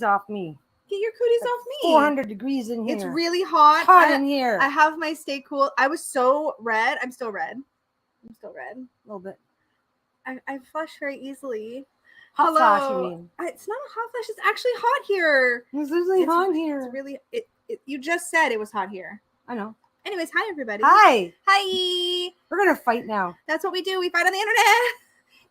off me. Get your cooties off me. 400 degrees in here. It's really hot. It's hot in here. I have my Stay Cool. I was so red. I'm still red. A little bit. I flush very easily. Hot Hello. flash, you mean? It's not a hot flash. It's actually hot here. It's really hot here. It's really. You just said it was hot here. I know. Anyways, hi everybody. Hi. Hi. We're gonna fight now. That's what we do. We fight on the internet.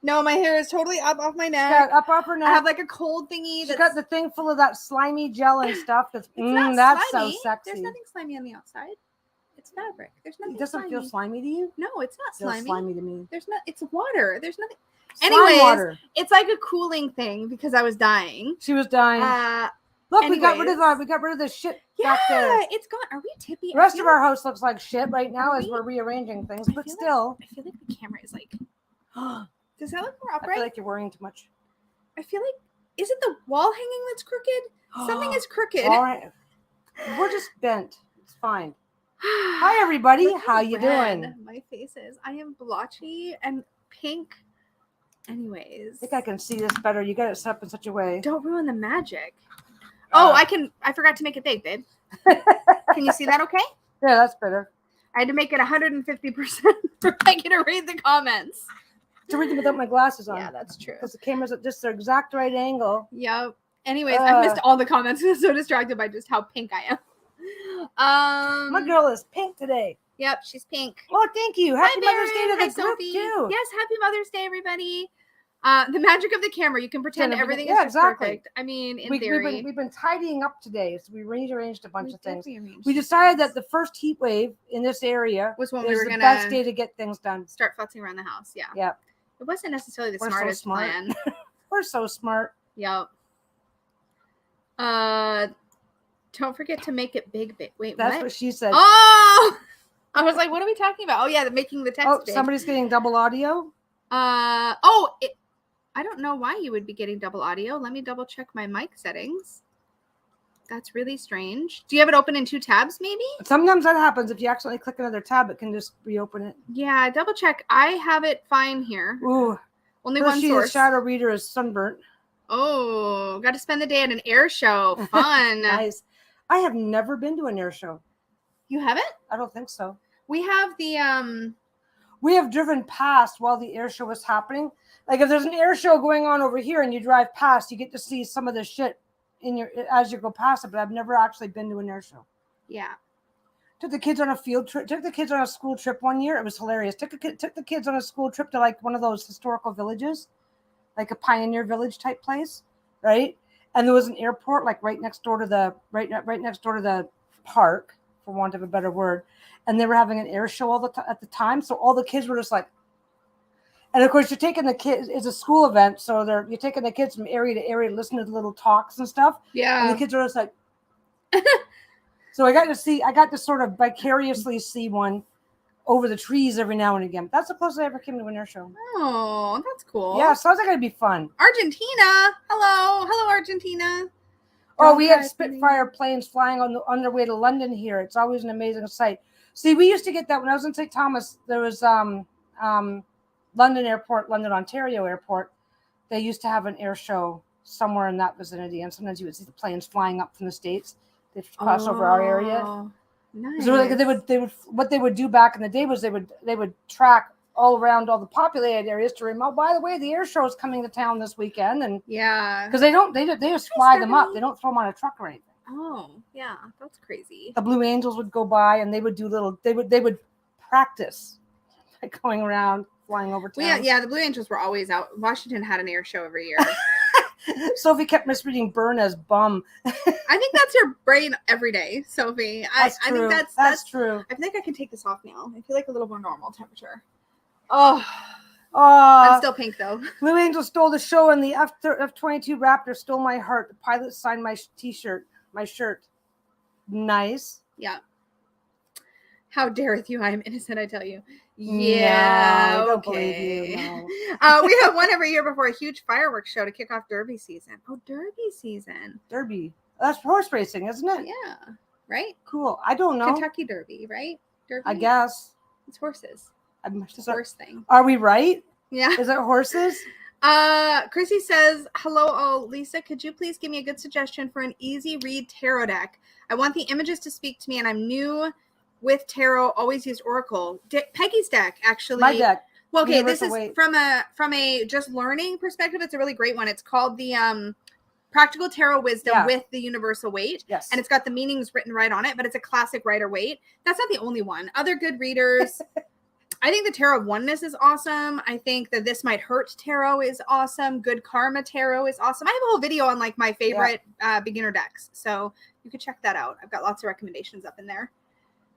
No, my hair is totally up off my neck. Got up off her neck. I have like a cold thingy. She's got the thing full of that slimy gel and stuff. That's that's slimy. so sexy. There's nothing slimy on the outside. It's fabric. There's nothing. It doesn't feel slimy to you? No, it's not slimy. It feels slimy to me. There's not. It's water. There's nothing. Slime Anyways, water. It's like a cooling thing because I was dying. She was dying. Look, we got rid of the shit back there. Yeah, it's gone. Are we tippy? The rest of our house looks like shit right now as we're rearranging things, but still. I feel like the camera is like. Does that look more upright? I feel like you're worrying too much. I feel like, is it the wall hanging that's crooked? Something is crooked. All right. We're just bent. It's fine. Hi, everybody. How you doing? My face is. I am blotchy and pink. Anyways. I think I can see this better. You got it set up in such a way. Don't ruin the magic. I forgot to make it big, babe. Can you see that okay? Yeah, that's better. I had to make it 150% for I can read the comments. To read them without my glasses on. Yeah, that's true. Because the camera's at just the exact right angle. Yep. Anyways, I missed all the comments. I was so distracted by just how pink I am. My girl is pink today. Yep, she's pink. Oh, thank you. Happy Mother's Day to the group, Sophie. too. Yes, happy Mother's Day, everybody. The magic of the camera. You can pretend everything is perfect. I mean, in theory. We've been tidying up today, so we rearranged a bunch of things. We decided that the first heat wave in this area was when we were the best day to get things done. Start futzing around the house. Yeah. Yeah. It wasn't necessarily the smartest plan. We're so smart. Yep. Don't forget to make it big. Wait, that's what she said. Oh, I was like, what are we talking about? Oh yeah, making the text. Big. Somebody's getting double audio. I don't know why you would be getting double audio. Let me double check my mic settings. That's really strange. Do you have it open in 2 tabs, maybe? Sometimes that happens. If you accidentally click another tab, it can just reopen it. Yeah, double check. I have it fine here. Ooh. Only one source. The shadow reader is sunburnt. Oh, got to spend the day at an air show. Fun. Nice. I have never been to an air show. You haven't? I don't think so. We have the We have driven past while the air show was happening. Like if there's an air show going on over here and you drive past, you get to see some of the shit as you go past it. But I've never actually been to an air show. Yeah. Took the kids on a field trip. Took the kids on a school trip one year. It was hilarious. Took the kids on a school trip to like one of those historical villages, like a pioneer village type place, right? And there was an airport like right next door to the park, for want of a better word. And they were having an air show at the time, so all the kids were just like. And of course, you're taking the kids. It's a school event, so you're taking the kids from area to area to listen to the little talks and stuff. Yeah. And the kids are just like. So I got to sort of vicariously see one over the trees every now and again. That's the closest I ever came to an air show. Oh, that's cool. Yeah, sounds like it'd be fun. Argentina. Hello, Argentina. Oh, we had Spitfire planes flying on their way to London here. It's always an amazing sight. See, we used to get that when I was in St. Thomas. There was London Airport, London, Ontario Airport. They used to have an air show somewhere in that vicinity, and sometimes you would see the planes flying up from the States. They'd cross over our area. Nice. So they would what they would do back in the day was they would track all around all the populated areas to remote. By the way, the air show is coming to town this weekend, and yeah, because they just fly them up. They don't throw them on a truck or anything. Oh, yeah, that's crazy. The Blue Angels would go by, and they would do they would practice like going around flying over town. Well, yeah, the Blue Angels were always out. Washington had an air show every year. Sophie kept misreading burn as bum. I think that's your brain every day, Sophie. I think that's true. I think I can take this off now. I feel like a little more normal temperature. Oh, I'm still pink though. Blue Angel stole the show, and the F-22 Raptor stole my heart. The pilot signed my shirt. Nice. Yeah. How dareth you? I am innocent, I tell you. Yeah, no, I don't believe you, no. We have one every year before a huge fireworks show to kick off Derby season. Oh, Derby season. Derby. That's horse racing, isn't it? Yeah. Right? Cool. I don't know. Kentucky Derby, right? Derby? I guess. It's horses. It's a horse thing. Are we right? Yeah. Is it horses? Chrissy says, hello all. Lisa, could you please give me a good suggestion for an easy read tarot deck? I want the images to speak to me, and I'm new with tarot, always used Oracle. Peggy's deck, actually. My deck. Well, okay, Universal this is Weight. from a just learning perspective. It's a really great one. It's called the Practical Tarot Wisdom with the Universal Weight. Yes. And it's got the meanings written right on it, but it's a classic Rider Waite. That's not the only one. Other good readers. I think the Tarot of Oneness is awesome. I think that This Might Hurt Tarot is awesome. Good Karma Tarot is awesome. I have a whole video on like my favorite beginner decks. So you could check that out. I've got lots of recommendations up in there.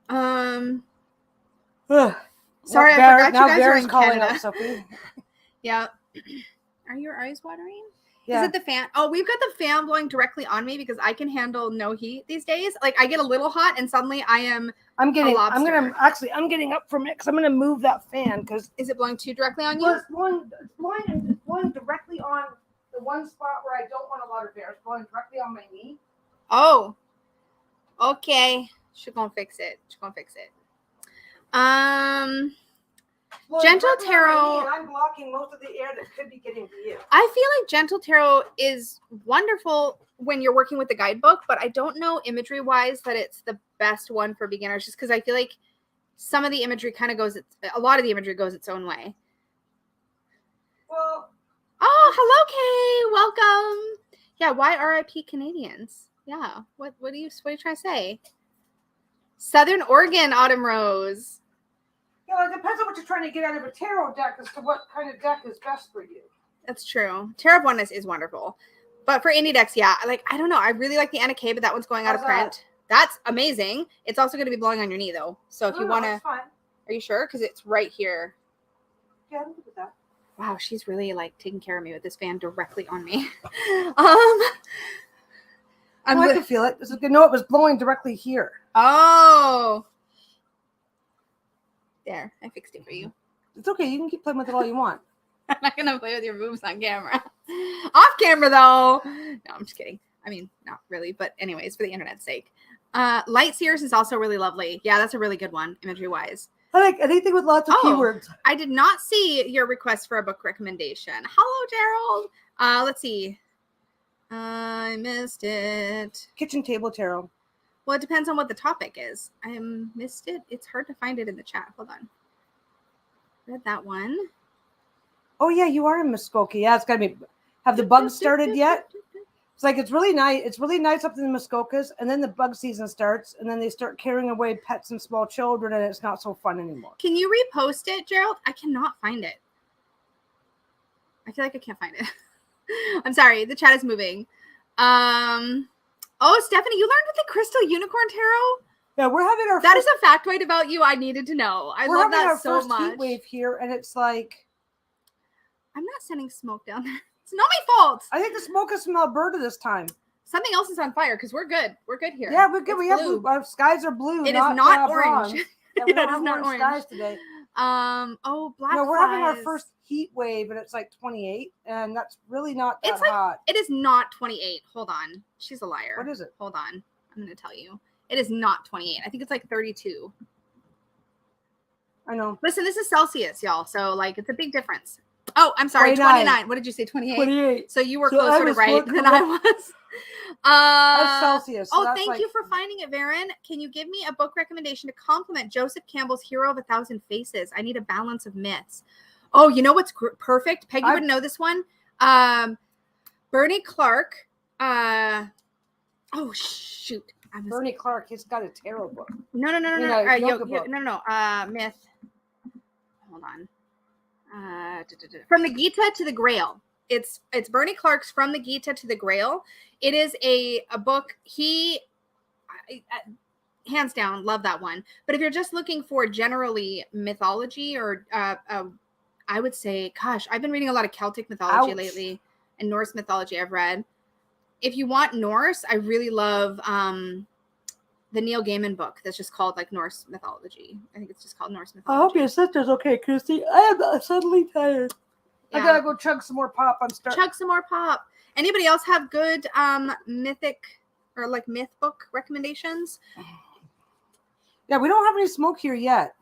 Sorry, I forgot you guys are in Canada. Up, Sophie. Yeah. Are your eyes watering? Yeah. Is it the fan? Oh, we've got the fan blowing directly on me because I can handle no heat these days. Like I get a little hot and suddenly I'm getting up from it because I'm going to move that fan because. Is it blowing too directly on you? Well, it's blowing directly on the one spot where I don't want a lot of air. It's blowing directly on my knee. Oh, okay. She's going to fix it. Gentle Tarot. I'm blocking most of the air that could be getting to you. I feel like Gentle Tarot is wonderful when you're working with the guidebook, but I don't know imagery wise that it's the best one for beginners just because I feel like some of the imagery kind of a lot of the imagery goes its own way. Well, hello, Kay. Welcome. Yeah, why RIP Canadians? Yeah. What are you trying to say? Southern Oregon Autumn Rose. Yeah, it depends on what you're trying to get out of a tarot deck as to what kind of deck is best for you. That's true. Tarot of Oneness is wonderful. But for indie decks, yeah, I don't know. I really like the Anna K, but that one's going out of print. That's amazing. It's also going to be blowing on your knee, though. So if you want to... Are you sure? Because it's right here. Yeah, I'm good with that. Wow, she's really, taking care of me with this fan directly on me. I can feel it. No, it was blowing directly here. Oh. There, I fixed it for you. It's okay. You can keep playing with it all you want. I'm not going to play with your boobs on camera. Off camera, though. No, I'm just kidding. I mean, not really. But anyways, for the internet's sake. Light Seers is also really lovely. Yeah, that's a really good one, imagery-wise. I like anything with lots of keywords. I did not see your request for a book recommendation. Hello, Gerald. Let's see. I missed it. Kitchen Table Tarot. Well, it depends on what the topic is. I missed it. It's hard to find it in the chat. Hold on. Read that one. Oh, yeah, you are in Muskoka. Yeah, it's got to be. Have the bugs started yet? It's really nice. It's really nice up in the Muskokas. And then the bug season starts. And then they start carrying away pets and small children. And it's not so fun anymore. Can you repost it, Gerald? I cannot find it. I feel like I can't find it. I'm sorry. The chat is moving. Oh, Stephanie, you learned with the Crystal Unicorn Tarot? Yeah, we're having our That is a factoid about you I needed to know. I love that so much. We're having our first heat wave here, and it's like... I'm not sending smoke down there. It's not my fault. I think the smoke is from Alberta this time. Something else is on fire, because we're good. We're good here. Yeah, we're good. We have blue. Our skies are blue. It is not orange. Yeah, we don't have orange skies today. Black No, we're having our first heat wave, and it's like 28, and that's really not that hot. It is not 28. Hold on. She's a liar. What is it? Hold on. I'm going to tell you. It is not 28. I think it's like 32. I know. Listen, this is Celsius, y'all. So, it's a big difference. Oh, I'm sorry. 29. What did you say? 28? 28. So you were closer to right than I was. That's Celsius. So thank you for finding it, Varen. Can you give me a book recommendation to complement Joseph Campbell's Hero of a Thousand Faces? I need a balance of myths. Oh, you know what's perfect? Peggy would know this one. Bernie Clark. Oh, shoot. Bernie Clark, he's got a tarot book. No. Myth. Hold on. From the Gita to the Grail. It's Bernie Clark's From the Gita to the Grail. It is a book. Hands down, love that one. But if you're just looking for generally mythology or I would say, gosh, I've been reading a lot of Celtic mythology lately and Norse mythology I've read. If you want Norse, I really love the Neil Gaiman book that's just called Norse mythology. I think it's just called Norse mythology. I hope your sister's okay, Christy. I am suddenly tired. Yeah. I gotta go chug some more pop. Chug some more pop. Anybody else have good mythic or myth book recommendations? Yeah, we don't have any smoke here yet.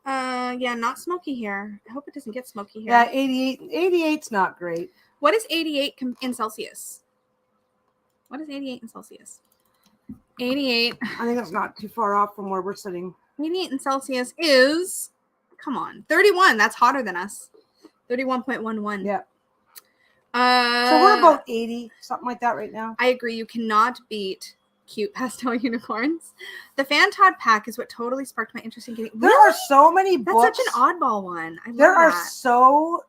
Yeah, not smoky here. I hope it doesn't get smoky here. Yeah, 88. 88's not great. What is 88 in Celsius? What is 88 in Celsius? 88. I think it's not too far off from where we're sitting. 88 in Celsius is, come on, 31. That's hotter than us. 31.11. Yeah. So we're about 80, something like that right now. I agree. You cannot beat cute pastel unicorns. The Fan Todd pack is what totally sparked my interest in getting. There are so many books. That's such an oddball one. I love there are that. so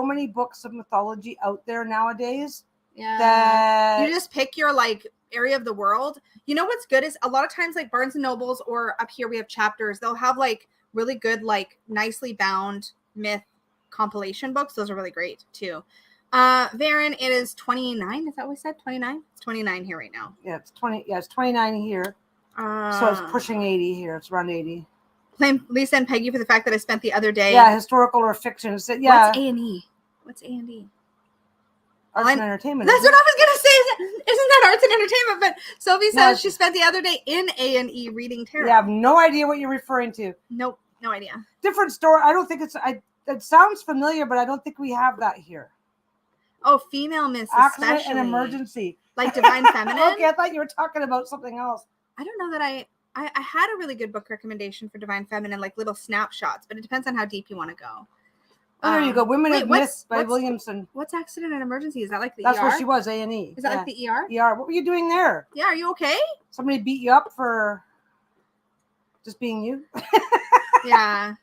many books of mythology out there nowadays. Yeah. That You just pick your like area of the world. You know what's good is a lot of times like Barnes and Nobles or up here we have Chapters. They'll have like really good, like nicely bound myth compilation books. Those are really great too. Varen, it is 29. Is that what we said? 29? It's 29 here right now. Yeah, it's 20. Yeah, it's 29 here. So it's pushing 80 here. It's around 80. Blame Lisa and Peggy for the fact that I spent the other day. Yeah, historical or fiction. Yeah. What's A&E? What's A&E? Arts and entertainment. That's what I was gonna say. Isn't that arts and entertainment? But Sophie says she spent the other day in A&E reading tarot. Yeah, I have no idea what you're referring to. Nope, no idea. Different story. I don't think it's. It sounds familiar, but I don't think we have that here. Oh, female myths, Accident especially. and emergency. Like Divine Feminine? Okay, I thought you were talking about something else. I don't know that I had a really good book recommendation for Divine Feminine, like little snapshots, but it depends on how deep you want to go. Oh, there you go. Women of Myth by Williamson. What's Accident and Emergency? Is that like the That's ER? where she was, A&E. Is that like the ER? ER. What were you doing there? Yeah, are you okay? Somebody beat you up for just being you? Yeah.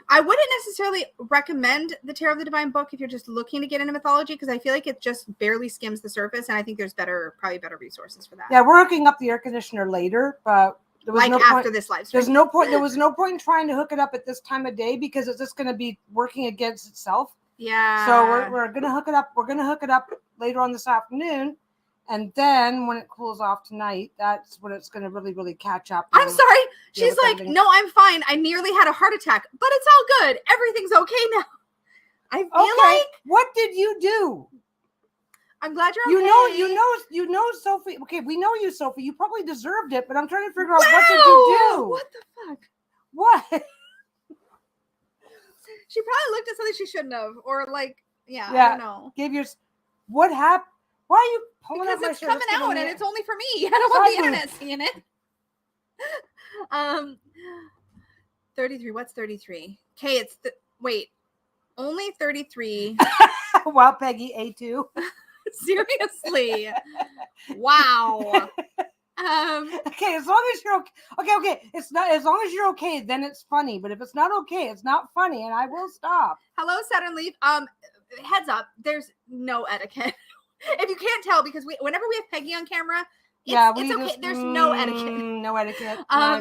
I wouldn't necessarily recommend the Tarot of the Divine book if you're just looking to get into mythology, because I feel like it just barely skims the surface, and I think there's probably better resources for that. Yeah, we're hooking up the air conditioner later, but there was like no after point, this live stream. There's no point. There was no point in trying to hook it up at this time of day because it's just going to be working against itself. Yeah. So we're going to hook it up. We're going to hook it up later on this afternoon. And then when it cools off tonight, that's when it's going to really, really catch up. I'm sorry. She's like, no, I'm fine. I nearly had a heart attack, but it's all good. Everything's okay now. I feel like. What did you do? I'm glad you're okay. You know, Sophie. Okay, we know you, Sophie. You probably deserved it, but I'm trying to figure out what did you do? What the fuck? What? She probably looked at something she shouldn't have, or like, I don't know. What happened? Why are you pulling because up my it's shirt? coming out and it's only for me. I don't want the internet seeing it. 33. What's 33? Okay, it's only 33. Wow, Peggy, A2. Seriously. Wow. Okay, as long as you're okay. Okay, it's not as long as you're okay, then it's funny. But if it's not okay, it's not funny, and I will stop. Hello, Saturn Leaf. Heads up, there's no etiquette. If you can't tell, because whenever we have Peggy on camera, it's okay. There's no etiquette. No etiquette. I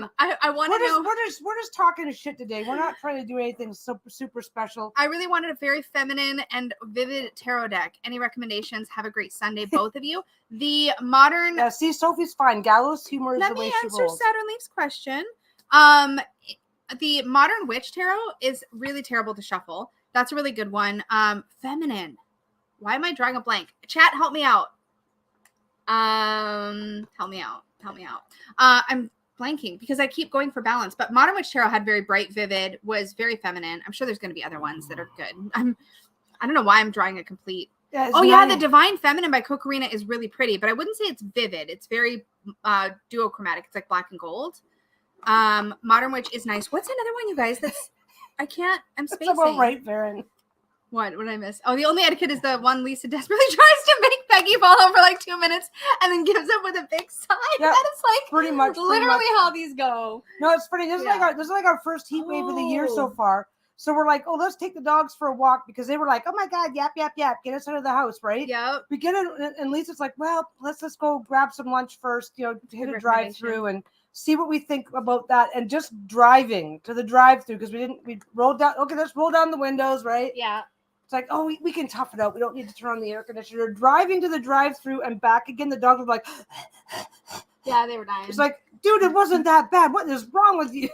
want to know. We're just talking shit today. We're not trying to do anything super special. I really wanted a very feminine and vivid tarot deck. Any recommendations? Have a great Sunday, both of you. The modern. See, Sophie's fine. Gallows humor is the way she rolls. Let me answer Saturn Leaf's question. The modern witch tarot is really terrible to shuffle. That's a really good one. Feminine. Why am I drawing a blank? Chat, help me out. Help me out. I'm blanking because I keep going for balance, but Modern Witch Tarot had very bright, vivid, was very feminine. I'm sure there's going to be other ones that are good. I don't know why I'm drawing a complete. Yeah, the Divine Feminine by Kokorina is really pretty, but I wouldn't say it's vivid. It's very duochromatic. It's like black and gold. Modern Witch is nice. What's another one, you guys? I'm spacing. That's about right, Varen. What did I miss? Oh, the only etiquette is the one Lisa desperately tries to make Peggy follow for like 2 minutes and then gives up with a big sigh. Yeah, that is like pretty much how these go. No, it's funny. This is like our first heat wave of the year so far. So we're like, oh, let's take the dogs for a walk because they were like, oh my God, yap, get us out of the house, right? Yeah. We get it, and Lisa's like, well, let's go grab some lunch first, hit a drive-through and see what we think about that. And just driving to the drive-through because we rolled down. Okay, let's roll down the windows, right? Yeah. It's like, oh, we can tough it out. We don't need to turn on the air conditioner. Driving to the drive-through and back again, the dogs were like, yeah, they were dying. It's like, dude, it wasn't that bad. What is wrong with you?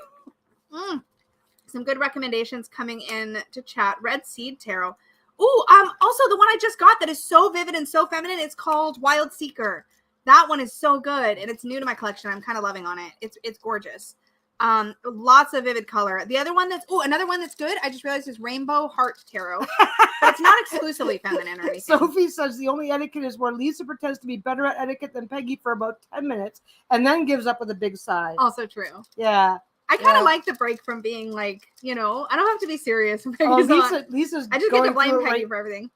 Some good recommendations coming in to chat. Red Seed Tarot. Ooh, also the one I just got that is so vivid and so feminine. It's called Wild Seeker. That one is so good, and it's new to my collection. I'm kind of loving on it. It's gorgeous. Lots of vivid color. The other one another one that's good, I just realized, is Rainbow Heart Tarot. But it's not exclusively feminine or anything. Sophie says the only etiquette is where Lisa pretends to be better at etiquette than Peggy for about 10 minutes and then gives up with a big sigh. Also true. Yeah. I kind of like the break from being like, I don't have to be serious. Lisa's I just get to blame Peggy for everything.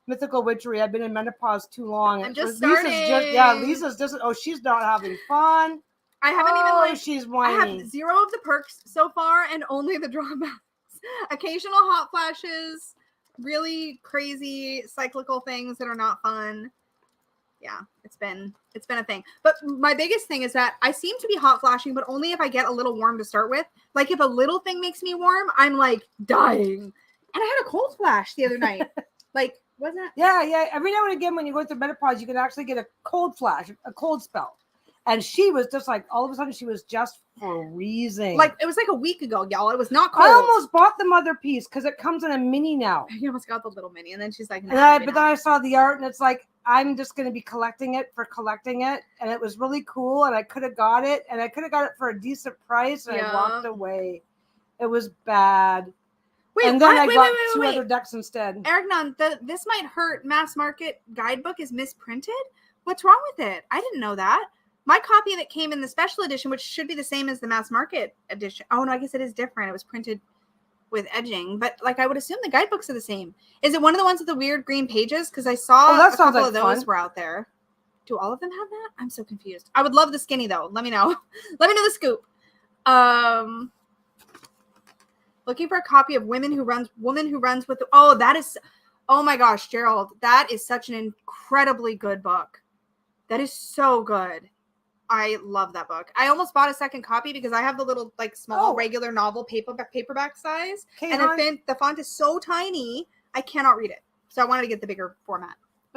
Mythical witchery. I've been in menopause too long. I'm just starting. Lisa's just, she's not having fun. I haven't she's whiny. I have 0 of the perks so far and only the drawbacks. Occasional hot flashes, really crazy cyclical things that are not fun. Yeah, it's been a thing. But my biggest thing is that I seem to be hot flashing, but only if I get a little warm to start with. Like if a little thing makes me warm, I'm like dying. And I had a cold flash the other night. Like, wasn't it? Yeah. Every now and again when you go through menopause, you can actually get a cold flash, a cold spell. And she was just like, all of a sudden, she was just freezing. Like, it was like a week ago, y'all. It was not cold. I almost bought the mother piece because it comes in a mini now. You almost got the little mini. And then she's like, but then I saw the art and it's like, I'm just going to be collecting it for collecting it. And it was really cool. And I could have got it. And I could have got it for a decent price. And I walked away. It was bad. And then I got two other decks instead. Erignon, This Might Hurt mass market guidebook is misprinted? What's wrong with it? I didn't know that. My copy that came in the special edition, which should be the same as the mass market edition. Oh, no, I guess it is different. It was printed with edging. But, I would assume the guidebooks are the same. Is it one of the ones with the weird green pages? Because I saw a couple of those were out there. Do all of them have that? I'm so confused. I would love the skinny, though. Let me know. Let me know the scoop. Looking for a copy of Woman Who Runs with... Oh, my gosh, Gerald. That is such an incredibly good book. That is so good. I love that book. I almost bought a second copy because I have the little small regular novel paperback size. And the font is so tiny, I cannot read it. So I wanted to get the bigger format.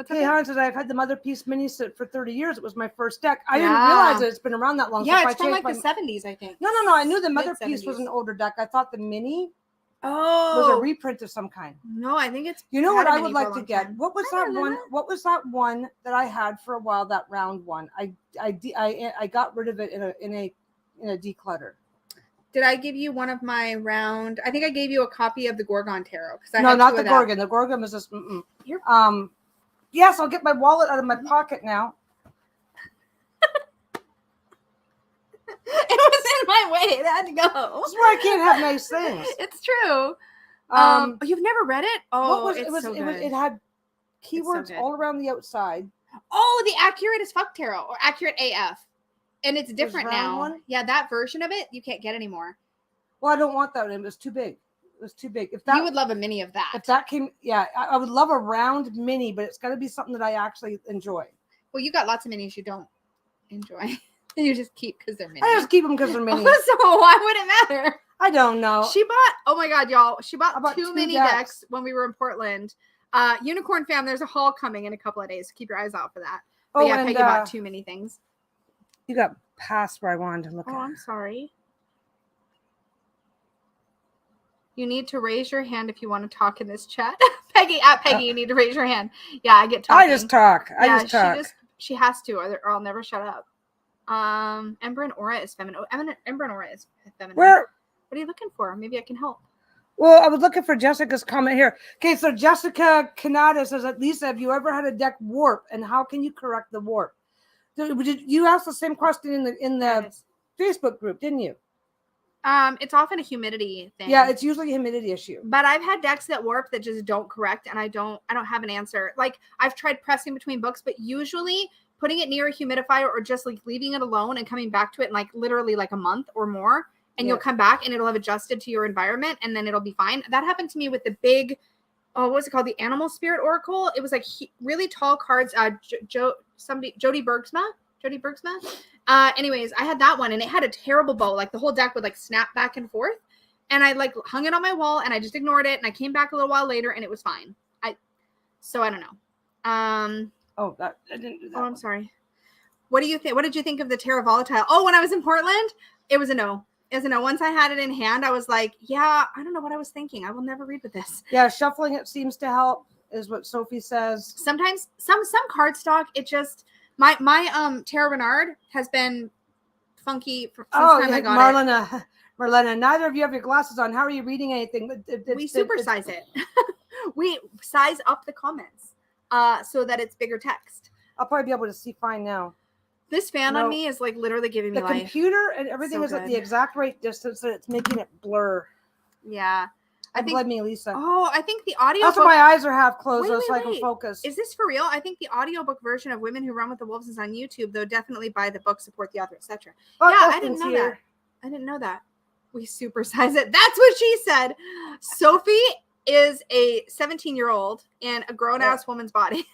Hans says, I've had the Mother Piece mini set for 30 years. It was my first deck. I didn't realize that it's been around that long. Yeah, it's from the 70s, I think. No. I knew the Mother Piece was an older deck. I thought the mini was a reprint of some kind. No, I think it's... You know what I would like to get? What was that one? What was that one that I had for a while? That round one. I got rid of it in a declutter. Did I give you one of my round? I think I gave you a copy of the Gorgon Tarot. No, not the Gorgon. The Gorgon was just. Yes, I'll get my wallet out of my pocket now. It was in my way. It had to go. That's why I can't have nice things. It's true. You've never read it? Oh, it had keywords all around the outside. Oh, the Accurate as Fuck Tarot, or Accurate AF. And it's different now. One? Yeah, that version of it, you can't get anymore. Well, I don't want that one. It was too big. You would love a mini of that. If that came, I would love a round mini, but it's got to be something that I actually enjoy. Well, you got lots of minis you don't enjoy. You just keep because they're mini. I just keep them because they're mini. So why would it matter? I don't know. She bought, oh my God, y'all. She bought two mini decks when we were in Portland. Unicorn Fam, there's a haul coming in a couple of days. So keep your eyes out for that. But Peggy bought too many things. You got past where I wanted to look at. Oh, I'm sorry. You need to raise your hand if you want to talk in this chat. Peggy, you need to raise your hand. Yeah, I get talking. I just talk. She has to, or I'll never shut up. Ember and Aura is feminine. Ember and Aura is feminine. What are you looking for? Maybe I can help. Well, I was looking for Jessica's comment here. Okay, so Jessica Canada says, Lisa, have you ever had a deck warp, and how can you correct the warp? You asked the same question in the Facebook group, didn't you? It's often a humidity thing. Yeah, it's usually a humidity issue. But I've had decks that warp that just don't correct, and I don't have an answer. Like, I've tried pressing between books, but usually putting it near a humidifier or just leaving it alone and coming back to it in literally a month or more, and you'll come back and it'll have adjusted to your environment, and then it'll be fine. That happened to me with the big, what was it called? The Animal Spirit Oracle. It was really tall cards. Jody Bergsma. Anyways, I had that one, and it had a terrible bow. The whole deck would snap back and forth, and I hung it on my wall, and I just ignored it, and I came back a little while later, and it was fine. So I don't know. I didn't do that. I'm sorry. What do you think? What did you think of the Terra Volatile? Oh, when I was in Portland, it was a no. It was a no. Once I had it in hand, I was like, yeah, I don't know what I was thinking. I will never read with this. Yeah, shuffling it seems to help, is what Sophie says. Sometimes some cardstock, it just my Terra Renard has been funky since Oh, time I got it. Marlena, neither of you have your glasses on. How are you reading anything? We supersize it. We size up the comments so that it's bigger text. I'll probably be able to see fine now. This fan on me is like literally giving me the life. Computer and everything is at the exact right distance, so it's making it blur. Yeah. Blame me, Lisa. Oh, I think the audio. Also, my eyes are half closed, so I can focus. Is this for real? I think the audiobook version of Women Who Run with the Wolves is on YouTube, though definitely buy the book, support the author, etc. Yeah, I didn't know that. I didn't know that. We supersize it. That's what she said. Sophie is a 17-year-old in a grown-ass woman's body.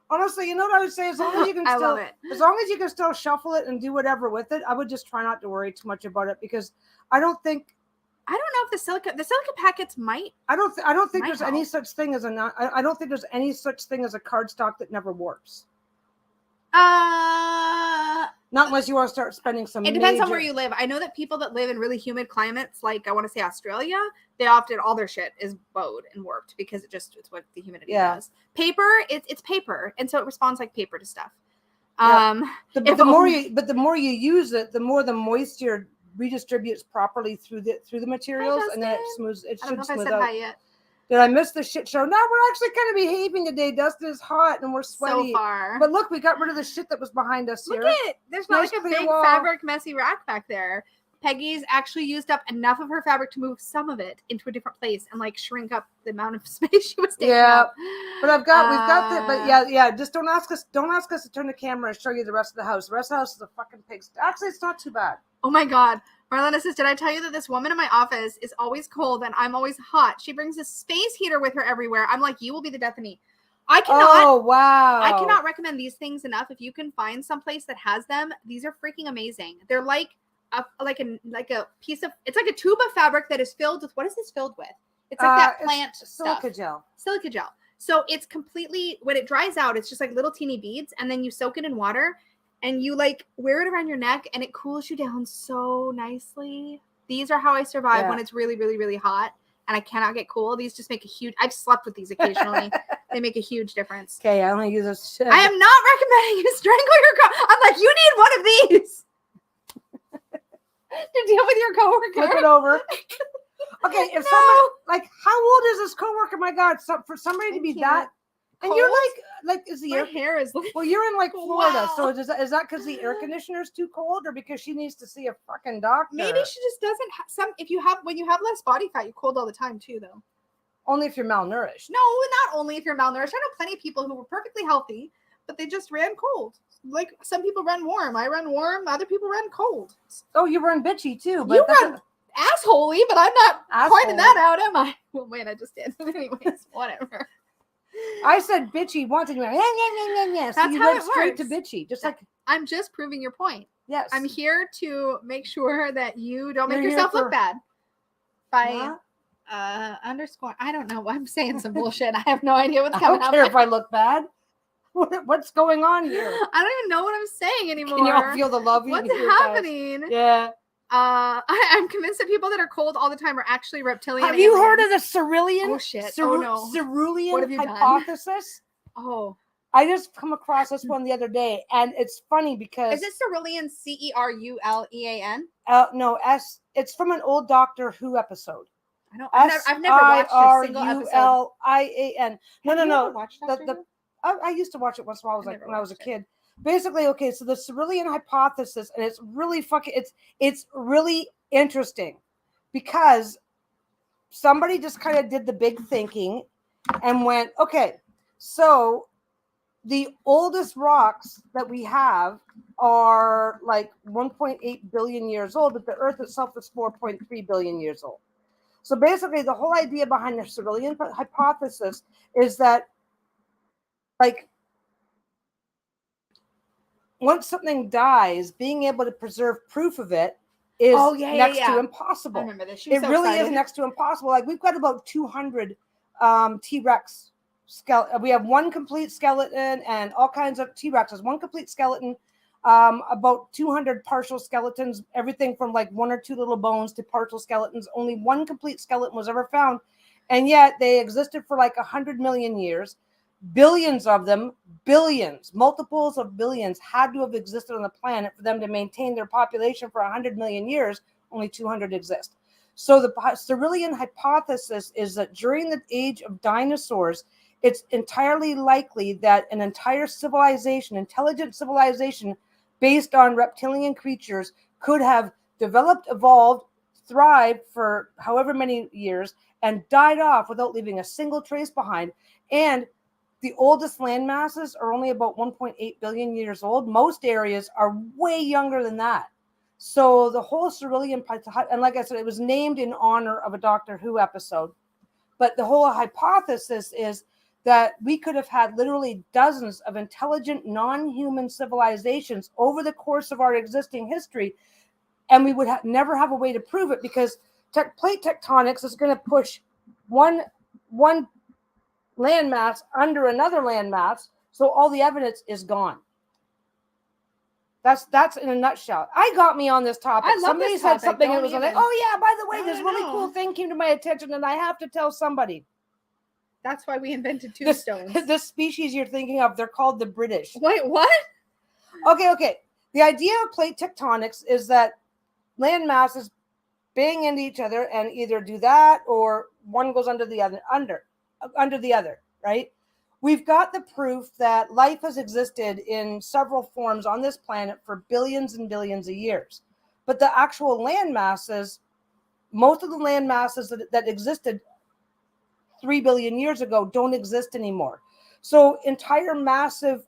Honestly, you know what I would say? As long as you can I still, love it. As long as you can still shuffle it and do whatever with it, I would just try not to worry too much about it, because I don't know if the silica packets might. I don't think there's any such thing as I don't think there's any such thing as a cardstock that never warps. Not unless you want to start spending some. It depends on where you live. I know that people that live in really humid climates, like I want to say Australia, they often all their shit is bowed and warped because it's what the humidity does. Paper, it's paper, and so it responds like paper to stuff. The more you use it, the more the moisture redistributes properly through the materials, and then it smooths. It should smooth out. Hi yet. Did I miss the shit show? No, we're actually kind of behaving today. Dustin is hot and we're sweaty. So far. But look, we got rid of the shit that was behind us here. Look at it. There's not like a big fabric messy rack back there. Peggy's actually used up enough of her fabric to move some of it into a different place and like shrink up the amount of space she was taking up. But we've got the, but yeah. Just don't ask us to turn the camera and show you the rest of the house. The rest of the house is a fucking pigsty. Actually, it's not too bad. Oh my God. Marlena says, did I tell you that this woman in my office is always cold and I'm always hot? She brings a space heater with her everywhere. I'm like, you will be the death of me. I cannot recommend these things enough. If you can find someplace that has them, these are freaking amazing. They're like a piece of, it's like a tube of fabric that is filled with, what is this filled with? It's like that plant silica gel. Silica gel. So it's completely, when it dries out, it's just like little teeny beads, and then you soak it in water. And you like wear it around your neck and it cools you down so nicely. These are how I survive when it's really, really, really hot and I cannot get cool. These just make a huge, I've slept with these occasionally. They make a huge difference. Okay, I only use this shit. I am not recommending you strangle your coworker. I'm like, you need one of these to deal with your coworker. Flip it over. Okay, if someone, like, how old is this coworker? My God, for somebody to be that. And cold? You're like, is the My hair is like, well, you're in like Florida, so is that because the air conditioner's too cold, or because she needs to see a fucking doctor? Maybe she just doesn't have when you have less body fat, you're cold all the time too, though. Only if you're malnourished. No, not only if you're malnourished. I know plenty of people who were perfectly healthy, but they just ran cold. Like some people run warm. I run warm. Other people run cold. Oh, you run bitchy too. But you run assholey, but I'm not pointing that out, am I? Well, wait, I just did. Anyways, whatever. I said bitchy once and you went, yeah. So that's you how went it straight works. to bitchy. Just like I'm just proving your point. Yes. I'm here to make sure that you don't make yourself look bad by underscore. I don't know. I'm saying some bullshit. I have no idea what's coming up. I don't care if I look bad. What's going on here? I don't even know what I'm saying anymore. Can you all feel the love? What's happening? Yeah. I'm convinced that people that are cold all the time are actually reptilian. Have you heard of the Silurian? Oh shit! No. Silurian hypothesis. Oh, I just come across this one the other day, and it's funny because is it Cerulean? Cerulean? No, S. It's from an old Doctor Who episode. I don't. I've never watched a single episode. Silian. No. Watched I used to watch it once while I was a kid. Basically, okay, so the Silurian hypothesis, and it's really it's really interesting because somebody just kind of did the big thinking and went, okay, so the oldest rocks that we have are like 1.8 billion years old, but the Earth itself is 4.3 billion years old. So basically, the whole idea behind the Silurian hypothesis is that, like, once something dies, being able to preserve proof of it is next to impossible. I remember this. It really is next to impossible. Like, we've got about 200 T-Rex skeleton. We have one complete skeleton and all kinds of T-Rexes. One complete skeleton, about 200 partial skeletons, everything from like one or two little bones to partial skeletons. Only one complete skeleton was ever found, and yet they existed for like 100 million years. billions of them, billions, multiples of billions, had to have existed on the planet for them to maintain their population for 100 million years. Only 200 exist. So the Silurian hypothesis is that during the age of dinosaurs, it's entirely likely that an entire civilization, intelligent civilization based on reptilian creatures, could have developed, evolved, thrived for however many years, and died off without leaving a single trace behind. And the oldest land masses are only about 1.8 billion years old. Most areas are way younger than that. So the whole Silurian, and like I said, it was named in honor of a Doctor Who episode. But the whole hypothesis is that we could have had literally dozens of intelligent non-human civilizations over the course of our existing history, and we would never have a way to prove it, because plate tectonics is going to push one landmass under another landmass, so all the evidence is gone. That's in a nutshell. I got me on this topic. I love Somebody this said topic. something and Don't it was like, even. oh yeah, by the way, I this don't really know. cool thing came to my attention and I have to tell somebody. That's why we invented tombstones. This species you're thinking of, they're called the British. Wait, what? Okay. The idea of plate tectonics is that land masses bang into each other and either do that or one goes under the other, right? We've got the proof that life has existed in several forms on this planet for billions and billions of years. But the actual land masses, most of the land masses that existed 3 billion years ago don't exist anymore. So entire massive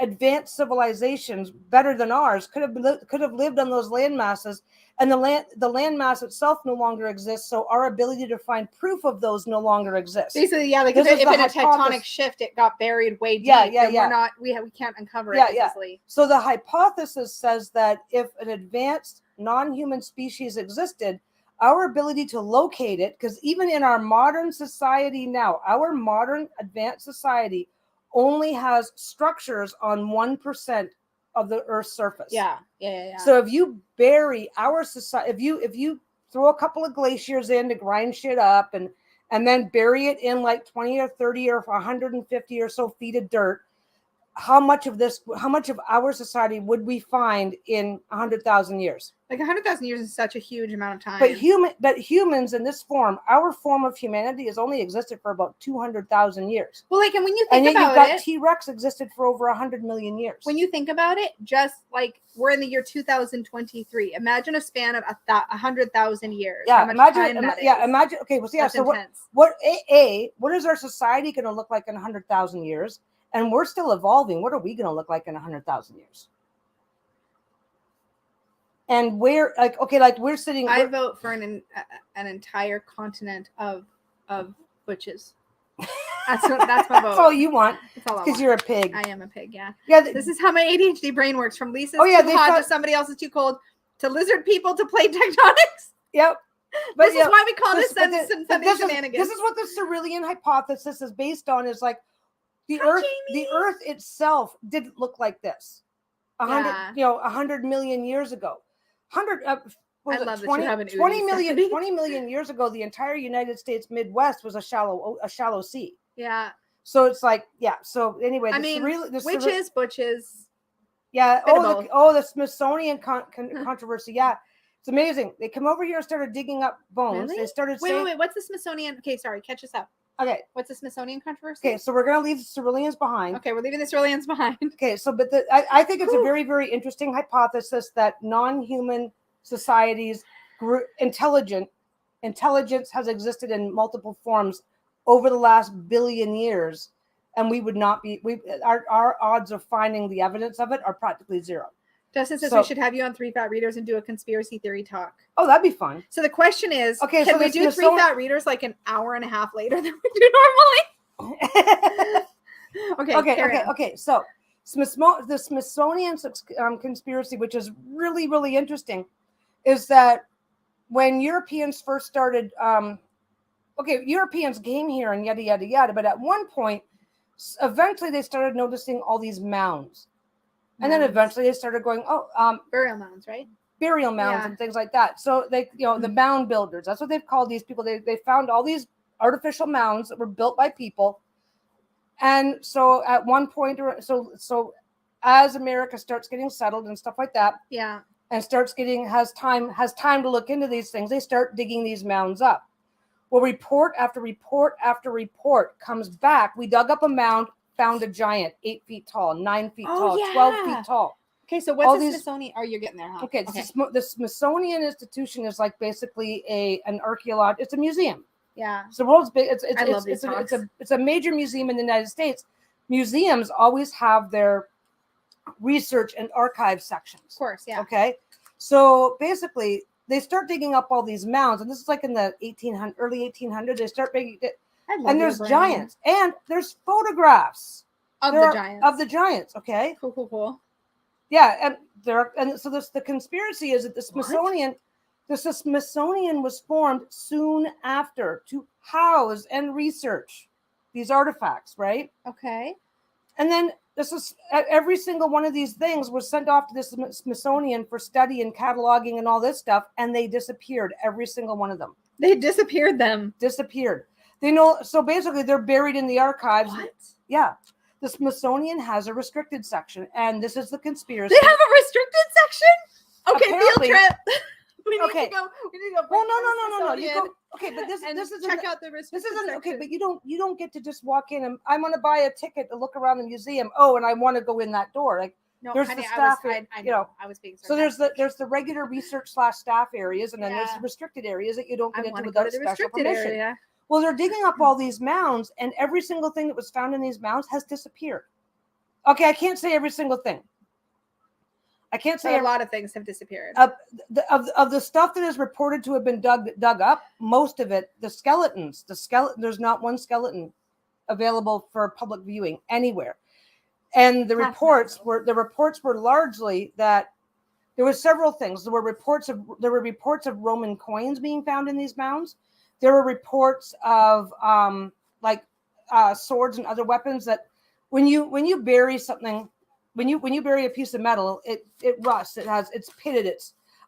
advanced civilizations better than ours could have lived on those land masses, and the land mass itself no longer exists, so our ability to find proof of those no longer exists. Basically, yeah, like if in a tectonic shift, it got buried way deep. Yeah. We can't uncover it easily. So the hypothesis says that if an advanced non-human species existed, our ability to locate it, because even in our modern society now, our modern advanced society only has structures on 1% of the Earth's surface. Yeah. So if you bury our society, if you throw a couple of glaciers in to grind shit up and then bury it in like 20 or 30 or 150 or so feet of dirt, how much of our society would we find in 100,000 years? Like 100,000 years is such a huge amount of time. But humans in this form, our form of humanity has only existed for about 200,000 years. Well, like, and when you think about it, you've got T-Rex existed for over 100 million years. When you think about it, just like we're in the year 2023. Imagine a span of 100,000 years. Yeah, how much time that is. Imagine. Okay, well, yeah. That's so intense. what is our society going to look like in 100,000 years? And we're still evolving. What are we going to look like in 100,000 years? And we're sitting. I vote for an entire continent of butches. That's my vote. That's all you want. Because you're a pig. I am a pig. Yeah. Yeah. This is how my ADHD brain works. From Lisa's too hot to somebody else's too cold to lizard people to plate tectonics. Yep. But this is why we call this Sunday Shenanigans. This is what the Silurian hypothesis is based on. Is like the Earth. The Earth itself didn't look like this. 100 million years ago. 20 million years ago, the entire United States Midwest was a shallow sea. Yeah. So it's like, yeah. So anyway, butches. Yeah. The Smithsonian controversy. Yeah. It's amazing. They come over here and started digging up bones. Really? They started wait. What's the Smithsonian? Okay, sorry. Catch us up. Okay. What's the Smithsonian controversy? Okay, so we're going to leave the Silurians behind. Okay, we're leaving the Silurians behind. Okay, so but I think it's a very, very interesting hypothesis that non-human societies intelligence has existed in multiple forms over the last billion years, and we would not be our odds of finding the evidence of it are practically zero. Justin says we should have you on 3 Fat Readers and do a conspiracy theory talk. Oh, that'd be fun. So the question is, can we do 3 Fat Readers like an hour and a half later than we do normally? Okay. So the Smithsonian conspiracy, which is really, really interesting, is that when Europeans first started, Europeans came here and yada, yada, yada. But at one point, eventually they started noticing all these mounds. And then eventually they started going, burial mounds, right? Burial mounds and things like that. So they, the mound builders, that's what they've called these people. They found all these artificial mounds that were built by people And so at one point, so as America starts getting settled and stuff like that, Yeah. and has time to look into these things, they start digging these mounds up. Well, report after report after report comes back. We dug up a mound, found a giant, 8 feet tall, 9 feet tall, 12 feet tall. Okay, so what's the Smithsonian? Oh, you're getting there, huh? Okay, the Smithsonian Institution is like basically an archaeological. It's a museum. Yeah. It's the world's big. I love these talks. It's a major museum in the United States. Museums always have their research and archive sections. Of course, yeah. Okay, so basically they start digging up all these mounds, and this is like in the early 1800s. They start digging it, and there's giants, and there's photographs of the giants. Okay, Cool. Yeah, and so the conspiracy is that the Smithsonian was formed soon after to house and research these artifacts, right? Okay. And then every single one of these things was sent off to the Smithsonian for study and cataloging and all this stuff, and they disappeared, every single one of them. They disappeared them. Disappeared. So basically they're buried in the archives. What? Yeah. The Smithsonian has a restricted section, and this is the conspiracy. They have a restricted section? Okay, Apparently, field trip. We need to go. Well, no. You go. Okay, but this is check out the restricted section. Okay, but you don't get to just walk in and I'm going to buy a ticket to look around the museum. Oh, and I want to go in that door. Like, no, there's honey, the staff. I know. I was being sarcastic. So there's the regular research / staff areas, and then there's the restricted areas that you don't get into without special permission. Area. Well, they're digging up all these mounds, and every single thing that was found in these mounds has disappeared. Okay, I can't say every single thing. I can't say a lot of things have disappeared. Of the stuff that is reported to have been dug up, most of it, the skeletons, there's not one skeleton available for public viewing anywhere. And the reports were largely that there were several things. There were reports of Roman coins being found in these mounds. There were reports of swords and other weapons that when you bury something, when you bury a piece of metal, it rusts. It's pitted.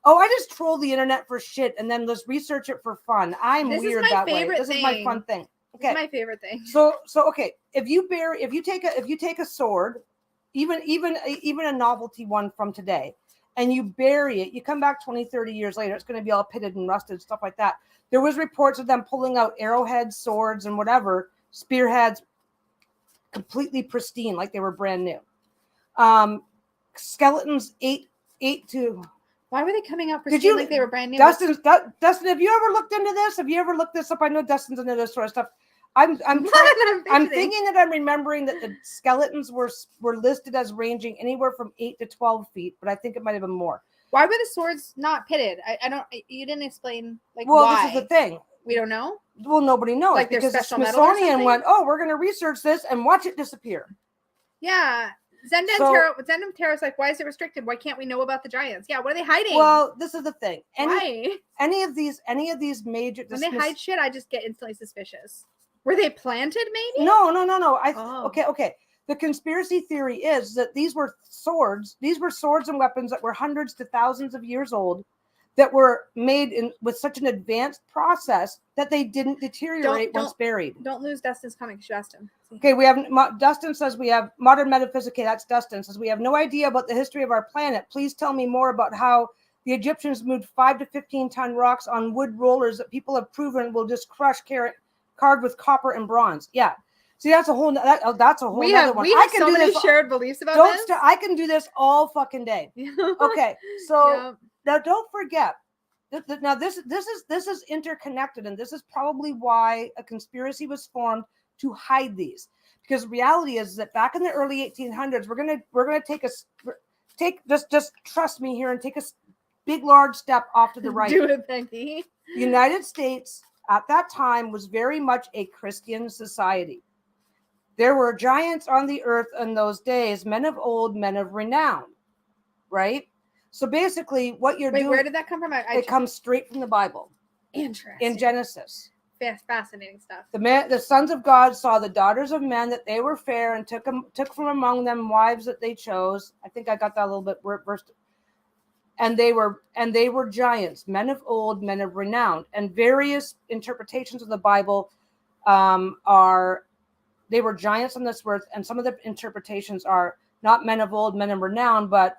I just troll the internet for shit and then let's research it for fun. I'm weird that way. This is my fun thing. Okay. This is my favorite thing. So okay, if you take a sword, even a novelty one from today, and you bury it, you come back 20, 30 years later, it's going to be all pitted and rusted, stuff like that. There was reports of them pulling out arrowheads, swords, and whatever, spearheads, completely pristine, like they were brand new. Skeletons 8 to. Why were they coming out pristine like they were brand new? Dustin, have you ever looked into this? Have you ever looked this up? I know Dustin's into this sort of stuff. I'm thinking that I'm remembering that the skeletons were listed as ranging anywhere from 8 to 12 feet, but I think it might have been more. Why were the swords not pitted? I don't. You didn't explain why. This is the thing. We don't know. Well, nobody knows like because the Smithsonian went, we're going to research this and watch it disappear. Yeah. Zendem Terra's like, why is it restricted? Why can't we know about the giants? Yeah, what are they hiding? Well, this is the thing. Why? Any of these major. When they hide shit, I just get instantly suspicious. Were they planted? Maybe. No. Okay. The conspiracy theory is that these were swords. These were swords and weapons that were hundreds to thousands of years old, that were made with such an advanced process that they didn't deteriorate once buried. Don't lose Dustin's comment. You should ask him. Okay, Dustin says we have modern metaphysics. Okay, that's Dustin says we have no idea about the history of our planet. Please tell me more about how the Egyptians moved 5 to 15 ton rocks on wood rollers that people have proven will just crush carved with copper and bronze. Yeah. See, that's a whole other one. We have so many shared beliefs about this. I can do this all fucking day. Okay, so. Yeah. Now, don't forget. Now, this is interconnected, and this is probably why a conspiracy was formed to hide these. Because reality is that back in the early 1800s, we're gonna just trust me here and take a big large step off to the right. Do it, Becky. The United States at that time was very much a Christian society. There were giants on the earth in those days, men of old, men of renown, right? So basically, what you're doing. Where did that come from? It comes straight from the Bible. Interesting. In Genesis. Fascinating stuff. The sons of God saw the daughters of men that they were fair and took from among them wives that they chose. I think I got that a little bit reversed. And they were giants, men of old, men of renown. And various interpretations of the Bible are they were giants on this earth, and some of the interpretations are not men of old, men of renown, but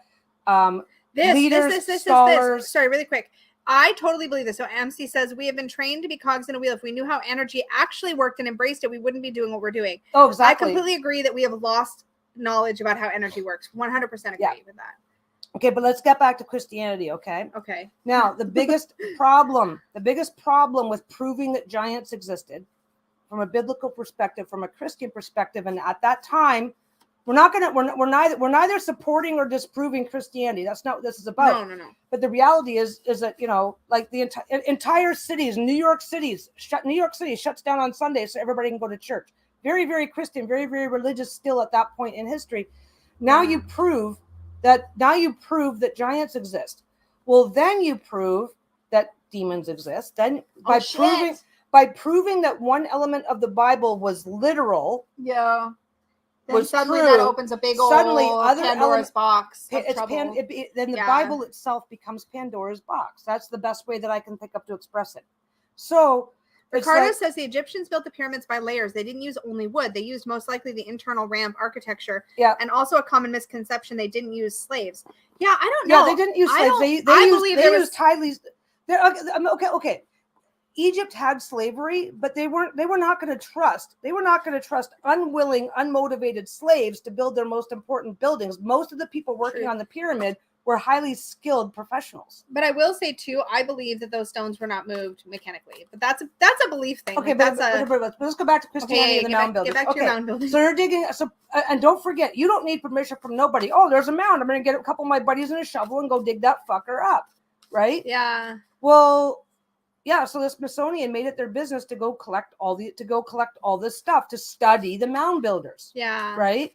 leaders, scholars. Sorry, really quick. I totally believe this. So MC says, we have been trained to be cogs in a wheel. If we knew how energy actually worked and embraced it, we wouldn't be doing what we're doing. Oh, exactly. I completely agree that we have lost knowledge about how energy works. 100% agree with that. Okay, but let's get back to Christianity, okay? Okay. Now, the biggest problem with proving that giants existed from a biblical perspective, from a Christian perspective, and at that time, we're neither supporting or disproving Christianity. That's not what this is about. No. But the reality is that, you know, like the entire cities, New York City shuts down on Sunday so everybody can go to church. Very, very Christian, very, very religious still at that point in history. Now you prove that giants exist. Well, then you prove that demons exist. Then by proving that one element of the Bible was literal. Yeah. Then was suddenly true, that opens a big old Pandora's box. Then the Bible itself becomes Pandora's box. That's the best way that I can think of to express it. So Ricardo says the Egyptians built the pyramids by layers. They didn't use only wood. They used most likely the internal ramp architecture. Yeah. And also a common misconception, they didn't use slaves. Yeah, I don't know. Yeah, they didn't use slaves. They used tidies. Okay. Egypt had slavery, but they were not going to trust unwilling, unmotivated slaves to build their most important buildings. Most of the people working on the pyramid were highly skilled professionals. But I will say too, I believe that those stones were not moved mechanically. But that's a belief thing. Okay, but let's go back to Christianity and the mound builders. Get back to your mound builders. So you're digging. And don't forget, you don't need permission from nobody. Oh, there's a mound. I'm going to get a couple of my buddies in a shovel and go dig that fucker up, right? Yeah. Well. Yeah, so the Smithsonian made it their business to go collect all this stuff to study the mound builders. Yeah. Right.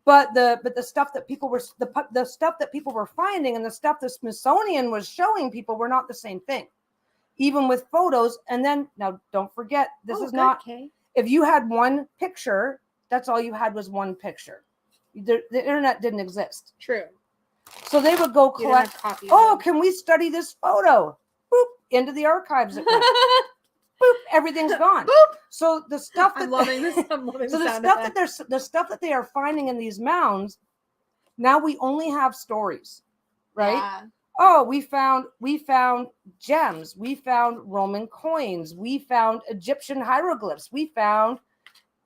But the stuff that people were finding and the stuff the Smithsonian was showing people were not the same thing, even with photos. And then now don't forget, this is not. Okay. If you had one picture, that's all you had was one picture. The internet didn't exist. True. So they would go collect. Oh, can we study this photo? Boop. Into the archives. Boop, everything's gone. Boop. So the stuff that I'm loving this. The stuff that they are finding in these mounds, now we only have stories, right? Yeah. Oh, we found gems, we found Roman coins, we found Egyptian hieroglyphs, we found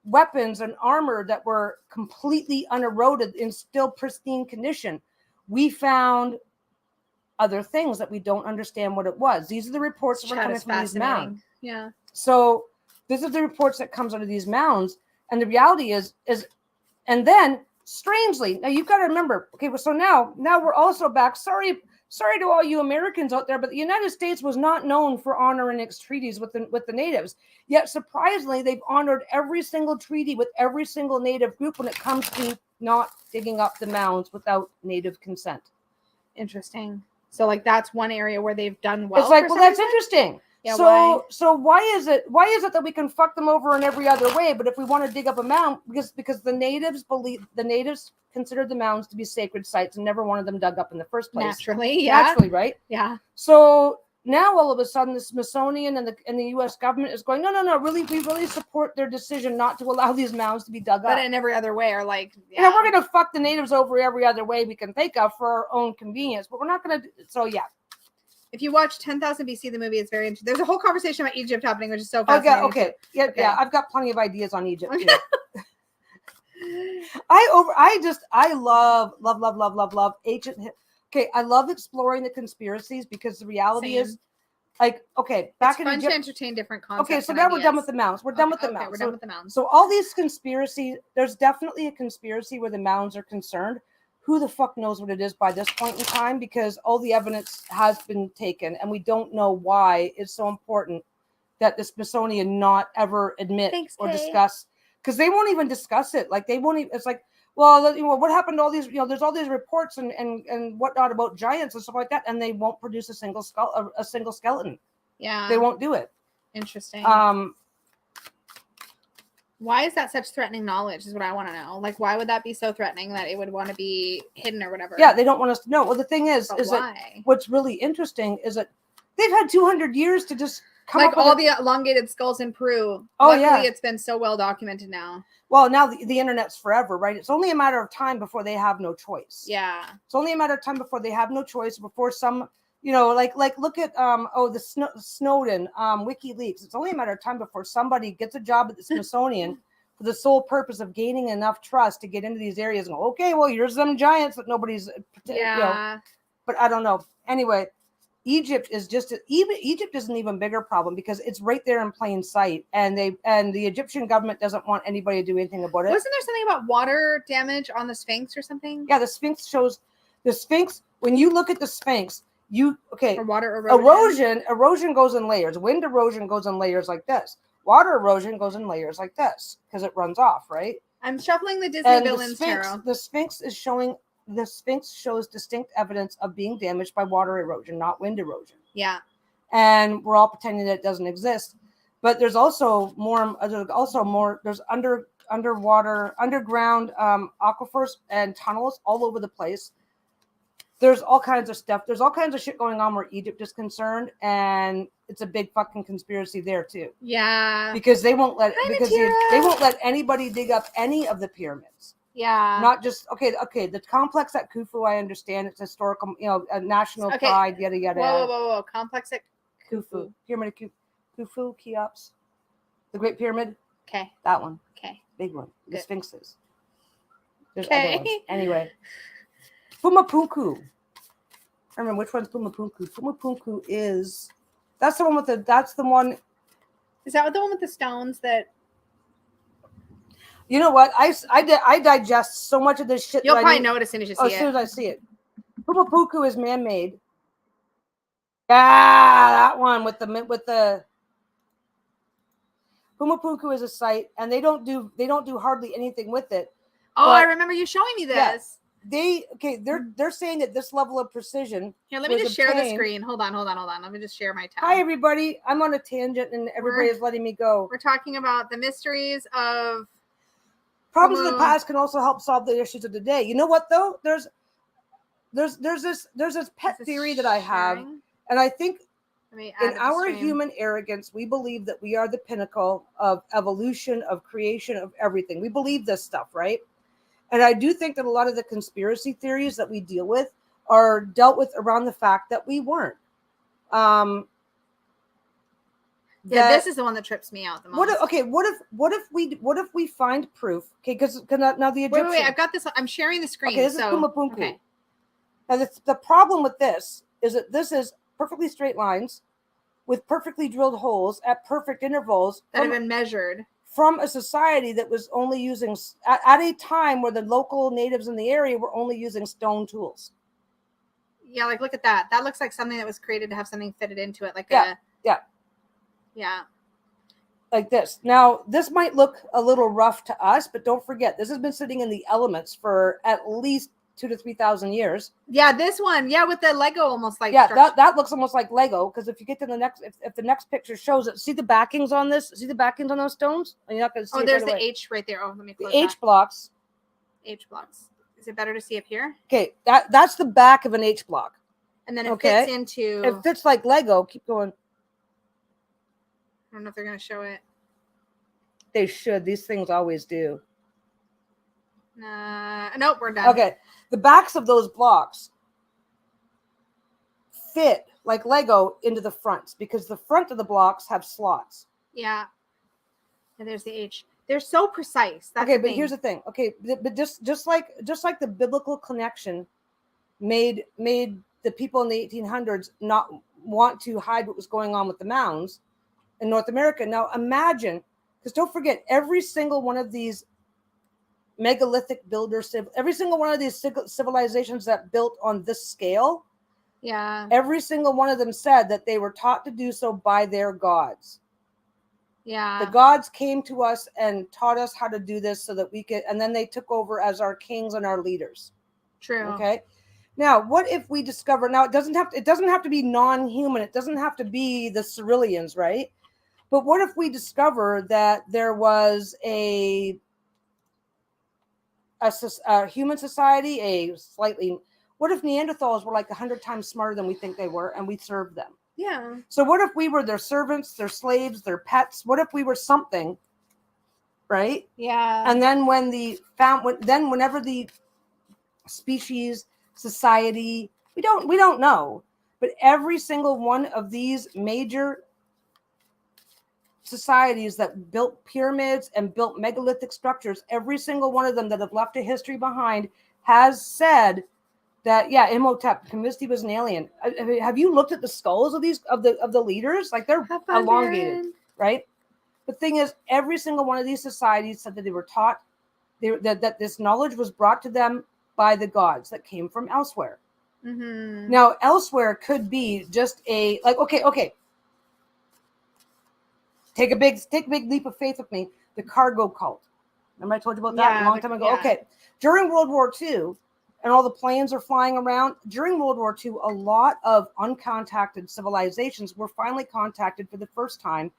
weapons and armor that were completely uneroded in still pristine condition. We found other things that we don't understand what it was. These are the reports that were coming from these mounds. Yeah. So this is the reports that comes out of these mounds. And the reality is, and then strangely, now you've got to remember, okay, well, so now we're also back. Sorry to all you Americans out there, but the United States was not known for honoring its treaties with the natives. Yet surprisingly, they've honored every single treaty with every single native group when it comes to not digging up the mounds without native consent. Interesting. So like that's one area where they've done well. It's like, well, that's interesting. Yeah, so why is it that we can fuck them over in every other way, but if we want to dig up a mound, because the natives considered the mounds to be sacred sites and never wanted them dug up in the first place. Naturally, right? Yeah. So now all of a sudden the Smithsonian and the U.S. government is going, no, really, we really support their decision not to allow these mounds to be dug up. But in every other way, or like, yeah, we're going to fuck the natives over every other way we can think of for our own convenience, but we're not going to. So yeah. If you watch 10,000 BC, the movie, it's very interesting. There's a whole conversation about Egypt happening, which is so fascinating. Okay. Yeah. I've got plenty of ideas on Egypt too. I love ancient. Okay, I love exploring the conspiracies because the reality is, like, okay, back in Egypt, to entertain different concepts. Okay, so now we're done with the mounds. We're done with the mounds. So all these conspiracies, there's definitely a conspiracy where the mounds are concerned. Who the fuck knows what it is by this point in time? Because all the evidence has been taken, and we don't know why it's so important that the Smithsonian not ever admit or discuss, because they won't even discuss it. Like they won't even. It's like, well, what happened to all these? There's all these reports and whatnot about giants and stuff like that, and they won't produce a single skeleton. Yeah, they won't do it. Interesting. Why is that such threatening knowledge is what I want to know. Like, why would that be so threatening that it would want to be hidden or whatever? Yeah, they don't want us to know. Well, the thing is why? that what's really interesting is that They've had 200 years to just come like up with all the elongated skulls in Peru. Oh, Luckily, yeah. it's been so well documented now. Well, now the internet's forever, right? It's only a matter of time before they have no choice. Yeah. It's only a matter of time before they have no choice, before some, like look at the Snowden WikiLeaks. It's only a matter of time before somebody gets a job at the Smithsonian for the sole purpose of gaining enough trust to get into these areas and go, okay, well, here's some giants that nobody's but I don't know. Anyway, Egypt isn't even a bigger problem because it's right there in plain sight, and the Egyptian government doesn't want anybody to do anything about it. Wasn't there something about water damage on the Sphinx or something? Yeah, the Sphinx when you look at the Sphinx, or water erosion. Erosion goes in layers. Wind erosion goes in layers like this. Water erosion goes in layers like this because it runs off, right? I'm shuffling the Disney villains tarot. The Sphinx shows distinct evidence of being damaged by water erosion, not wind erosion. Yeah. And we're all pretending that it doesn't exist. But there's also more. There's underground aquifers and tunnels all over the place. There's all kinds of stuff. There's all kinds of shit going on where Egypt is concerned, and it's a big fucking conspiracy there too. Yeah. Because they won't let they won't let anybody dig up any of the pyramids. Yeah. Not just the complex at Khufu, I understand it's historical, a national pride, yada yada. Whoa. Complex at Khufu. Pyramid of Khufu, Cheops. The Great Pyramid. Okay. That one. Okay. Big one. The Good. Sphinxes. There's other ones. Anyway. Pumapunku. I remember which one's Pumapunku. Pumapunku that's the one. Is that the one with the stones that? You know what? I digest so much of this shit. You'll probably know it as soon as you see it. As soon as I see it. Pumapunku is man-made. Yeah, that one with the Pumapunku is a site, and they don't do hardly anything with it. Oh, I remember you showing me this. Yeah, they're saying at this level of precision. Here, let me just share the screen. Hold on. Let me just share my tab. Hi, everybody. I'm on a tangent, and everybody is letting me go. We're talking about the mysteries of problems of the past can also help solve the issues of today. You know what though? There's this pet theory that I have, and I think in our human arrogance, we believe that we are the pinnacle of evolution, of creation, of everything. We believe this stuff, right? And I do think that a lot of the conspiracy theories that we deal with are dealt with around the fact that we weren't. This is the one that trips me out the most. What if we find proof? Okay, because now the Egyptian. Wait, I've got this. I'm sharing the screen. Okay, this is Pumapunku. Okay. Now the problem with this is that this is perfectly straight lines with perfectly drilled holes at perfect intervals that have been measured from a society that was only using at a time where the local natives in the area were only using stone tools. Yeah, like look at that. That looks like something that was created to have something fitted into it, like Yeah. Like this. Now, this might look a little rough to us, but don't forget, this has been sitting in the elements for at least 2,000 to 3,000 years. Yeah, this one. Yeah, with the Lego almost like. Yeah, that looks almost like Lego, because if you get to the next, if the next picture shows it, see the backings on this? See the backings on those stones? You're not going to see it there's right the away. H right there. Oh, let me close the H blocks. H blocks. Is it better to see up here? Okay, that's the back of an H block. And then it fits into. It fits like Lego. Keep going. I don't know if they're going to show it. They should. These things always do. Nope, we're done. Okay. The backs of those blocks fit like Lego into the fronts because the front of the blocks have slots. Yeah. And there's the H. They're so precise. That's okay, but here's the thing. Okay, but just like the biblical connection made the people in the 1800s not want to hide what was going on with the mounds in North America. Now imagine, because don't forget, every single one of these megalithic builders, every single one of these civilizations that built on this scale, every single one of them said that they were taught to do so by their gods. The gods came to us and taught us how to do this so that we could, and then they took over as our kings and our leaders. True. Okay. Now, what if we discover, now it doesn't have to be non-human, it doesn't have to be the Silurians, right? But what if we discover that there was a human society, what if Neanderthals were like 100 times smarter than we think they were, and we served them? Yeah. So what if we were their servants, their slaves, their pets? What if we were something, right? Yeah. And then whenever the species, society, we don't know, but every single one of these major societies that built pyramids and built megalithic structures, every single one of them that have left a history behind has said that, yeah, Imhotep, convinced he was an alien. Have you looked at the skulls of the leaders? Like, they're elongated, right? The thing is, every single one of these societies said that they were taught that this knowledge was brought to them by the gods that came from elsewhere. Mm-hmm. Now, elsewhere could be just okay. Take a big leap of faith with me. The cargo cult. Remember I told you about that a long time ago? Yeah. Okay. During World War II, and all the planes are flying around, during World War II, a lot of uncontacted civilizations were finally contacted for the first time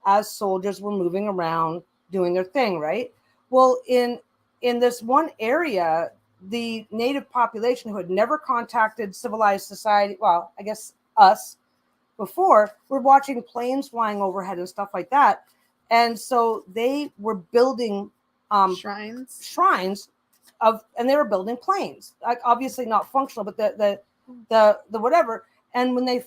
as soldiers were moving around doing their thing, right? Well, in this one area, the native population who had never contacted civilized society, well, I guess us, before, we're watching planes flying overhead and stuff like that. And so they were building shrines and they were building planes, like obviously not functional, but the whatever. And when they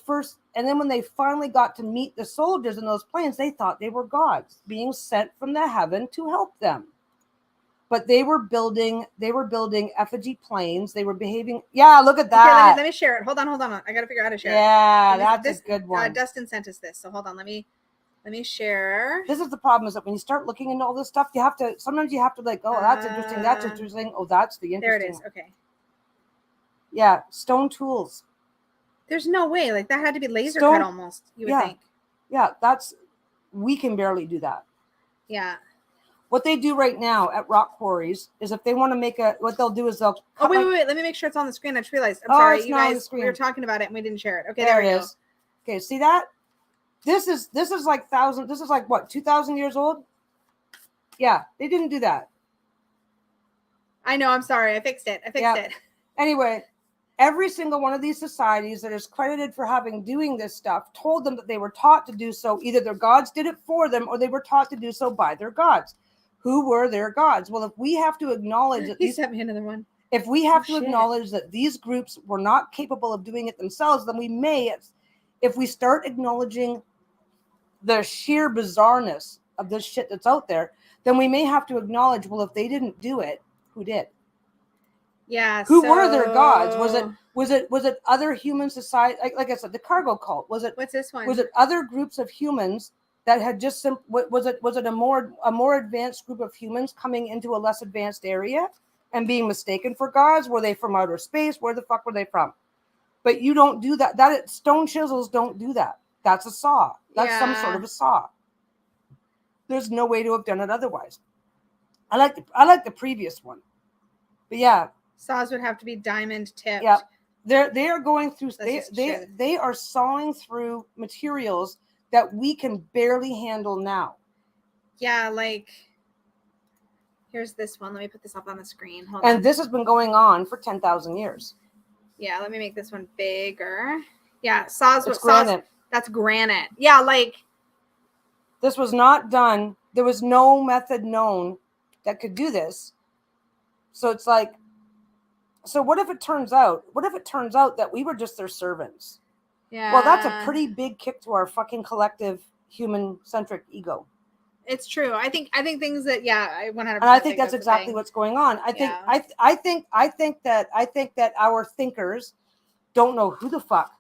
finally got to meet the soldiers in those planes, they thought they were gods being sent from the heaven to help them. But they were building effigy planes. They were behaving. Yeah, look at that. Okay, let me share it. Hold on. I gotta figure out how to share it. Yeah, that's a good one. Dustin sent us this, so hold on. Let me share. This is the problem: is that when you start looking into all this stuff, sometimes you have to like, oh, that's interesting. That's interesting. Oh, that's the interesting. There it is. Okay. Yeah, stone tools. There's no way. Like, that had to be laser cut almost. You would think. Yeah, we can barely do that. Yeah. What they do right now at rock quarries is if they want to make what they'll do is they'll. Oh, wait. Let me make sure it's on the screen. I just realized. I'm sorry, you guys. We were talking about it and we didn't share it. Okay, there it is. Okay, see that? This is like This is like what, 2,000 years old? Yeah, they didn't do that. I know. I'm sorry. I fixed it. It. Anyway, every single one of these societies that is credited for doing this stuff told them that they were taught to do so. Either their gods did it for them or they were taught to do so by their gods. Who were their gods? Well, if we have to acknowledge that he sent me another one. If we have to acknowledge that these groups were not capable of doing it themselves, then we may, if we start acknowledging the sheer bizarreness of this shit that's out there, then we may have to acknowledge, well, if they didn't do it, who did? Yeah. Who were their gods? Was it other human society? Like I said, the cargo cult. Was it? What's this one? Was it other groups of humans that had just was it a more advanced group of humans coming into a less advanced area and being mistaken for gods? Were they from outer space? Where the fuck were they from? But you don't do that. Stone chisels don't do that. That's a saw. That's some sort of a saw. There's no way to have done it otherwise. I like the previous one, but yeah, saws would have to be diamond tipped. Yeah, they are going through. They are sawing through materials that we can barely handle now. Yeah, like here's this one. Let me put this up on the screen. Hold on. This has been going on for 10,000 years. Yeah, let me make this one bigger. Yeah, saws. It's granite. That's granite. Yeah, like this was not done. There was no method known that could do this. So it's like, so what if it turns out that we were just their servants? Yeah. Well, that's a pretty big kick to our fucking collective human-centric ego. It's true. I think things that I 100%. And I think that's exactly what's going on. I think that our thinkers don't know who the fuck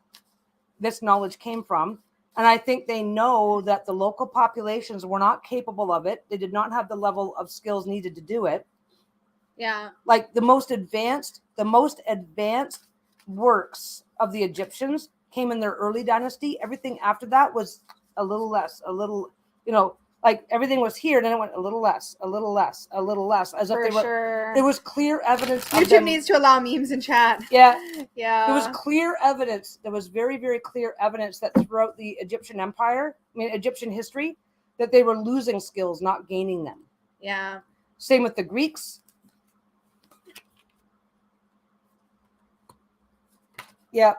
this knowledge came from. And I think they know that the local populations were not capable of it. They did not have the level of skills needed to do it. Yeah. Like the most advanced works of the Egyptians came in their early dynasty. Everything after that was a little less, like everything was here, then it went a little less, as if there was clear evidence. YouTube needs to allow memes in chat. Yeah. There was clear evidence. There was very, very clear evidence that throughout the Egyptian empire, Egyptian history, that they were losing skills, not gaining them. Yeah. Same with the Greeks. Yeah.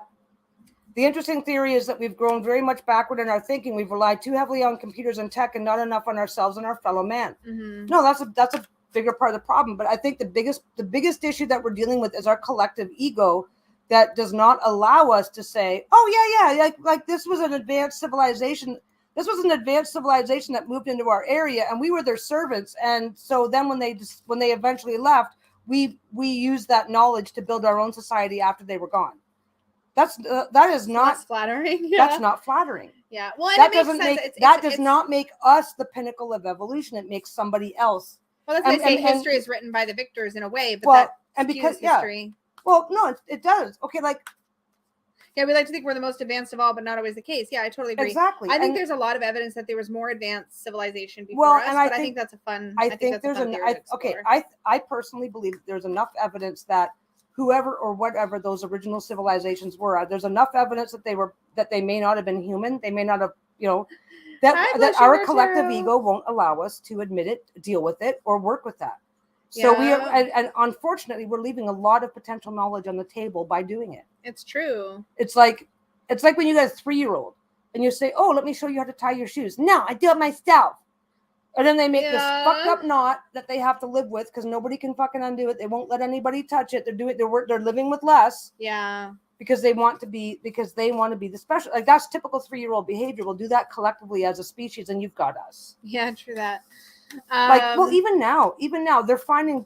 The interesting theory is that we've grown very much backward in our thinking. We've relied too heavily on computers and tech and not enough on ourselves and our fellow man. No, that's a bigger part of the problem. But I think the biggest issue that we're dealing with is our collective ego that does not allow us to say, oh yeah, like this was an advanced civilization. This was an advanced civilization that moved into our area, and we were their servants. And so then when they eventually left, we used that knowledge to build our own society after they were gone. That is not flattering. Yeah. That's not flattering. Yeah. Well, and that it makes sense. That does not make us the pinnacle of evolution. It makes somebody else. Well, that's why I say history is written by the victors in a way, but history. Well, no, it does. Okay, like. Yeah, we like to think we're the most advanced of all, but not always the case. Yeah, I totally agree. Exactly. I think there's a lot of evidence that there was more advanced civilization before us, but I think that's a fun. I personally believe that there's enough evidence that whoever or whatever those original civilizations were, there's enough evidence that they may not have been human. They may not have, that our collective ego won't allow us to admit it, deal with it, or work with that. So we are, and unfortunately, we're leaving a lot of potential knowledge on the table by doing it. It's true. It's like when you got a 3-year-old and you say, "Oh, let me show you how to tie your shoes." No, I do it myself. And then they make this fucked up knot that they have to live with because nobody can fucking undo it. They won't let anybody touch it. They're living with less. Yeah. Because they want to be the special. Like that's typical 3-year-old behavior. We'll do that collectively as a species, and you've got us. Yeah, true that. Even now, they're finding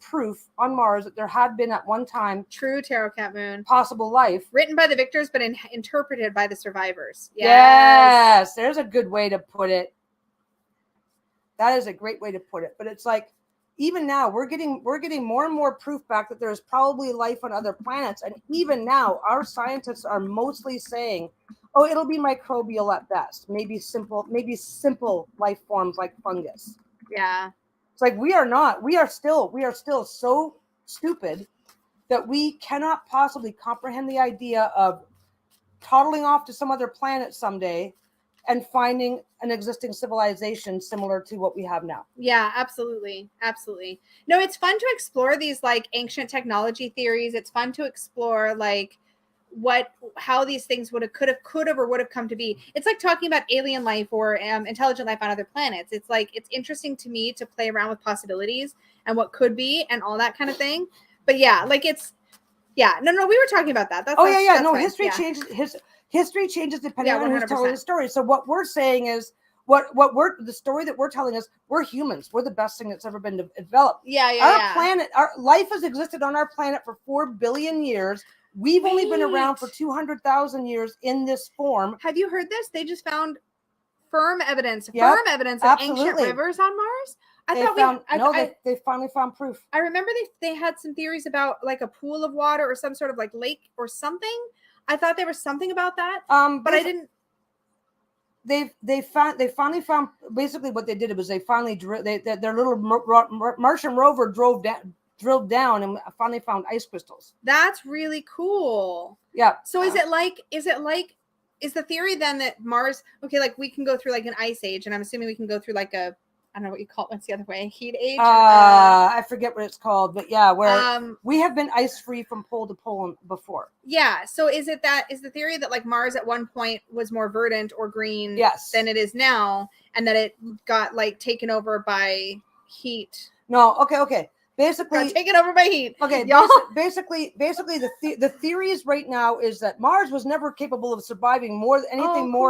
proof on Mars that there had been at one time true tarot cat moon possible life written by the victors, but interpreted by the survivors. Yes, there's a good way to put it. That is a great way to put it. But it's like even now we're getting more and more proof back that there's probably life on other planets, and even now our scientists are mostly saying, oh, it'll be microbial at best. Maybe simple life forms like fungus. Yeah. It's like we are still so stupid that we cannot possibly comprehend the idea of toddling off to some other planet someday and finding an existing civilization similar to what we have now. Yeah, absolutely. Absolutely. No, it's fun to explore these like ancient technology theories. It's fun to explore like how these things could have or would have come to be. It's like talking about alien life or intelligent life on other planets. It's like it's interesting to me to play around with possibilities and what could be and all that kind of thing. But yeah, like we were talking about that. History changes depending on who's telling the story. So what we're saying is the story that we're telling is we're humans. We're the best thing that's ever been developed. Planet, our life has existed on our planet for 4 billion years. We've only been around for 200,000 years in this form. Have you heard this? They just found firm evidence of ancient rivers on Mars. They finally found proof. I remember they had some theories about like a pool of water or some sort of like lake or something. I thought there was something about that, but I didn't. They finally found basically what they did was they finally their little Martian rover drilled down and finally found ice crystals. That's really cool. Yeah. So is the theory then that Mars, okay, like we can go through like an ice age, and I'm assuming we can go through like I don't know what you call it. What's the other way? Heat age? I forget what it's called, but yeah, where we have been ice free from pole to pole before. Yeah. So is the theory that like Mars at one point was more verdant or green than it is now, and that it got like taken over by heat? No. Okay. Basically, taken over by heat. Okay, basically, the theories right now is that Mars was never capable of surviving more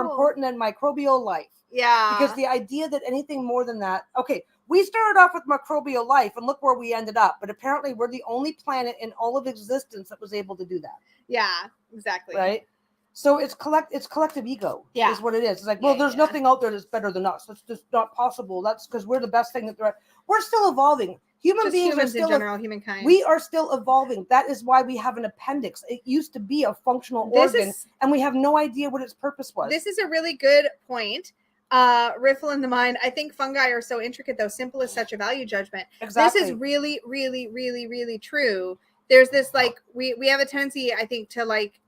important than microbial life. Yeah. Because the idea that anything more than that, okay, we started off with microbial life and look where we ended up. But apparently we're the only planet in all of existence that was able to do that. Yeah, exactly. Right? So it's collective ego is what it is. It's like, there's nothing out there that's better than us. That's just not possible. That's because we're the best thing that we're still evolving. Humans are still, in general, humankind. We are still evolving. That is why we have an appendix. It used to be a functional organ, and we have no idea what its purpose was. This is a really good point. Riffle in the mind. I think fungi are so intricate, though. Simple is such a value judgment. Exactly. This is really, really, really, really true. There's this like we have a tendency, I think, to like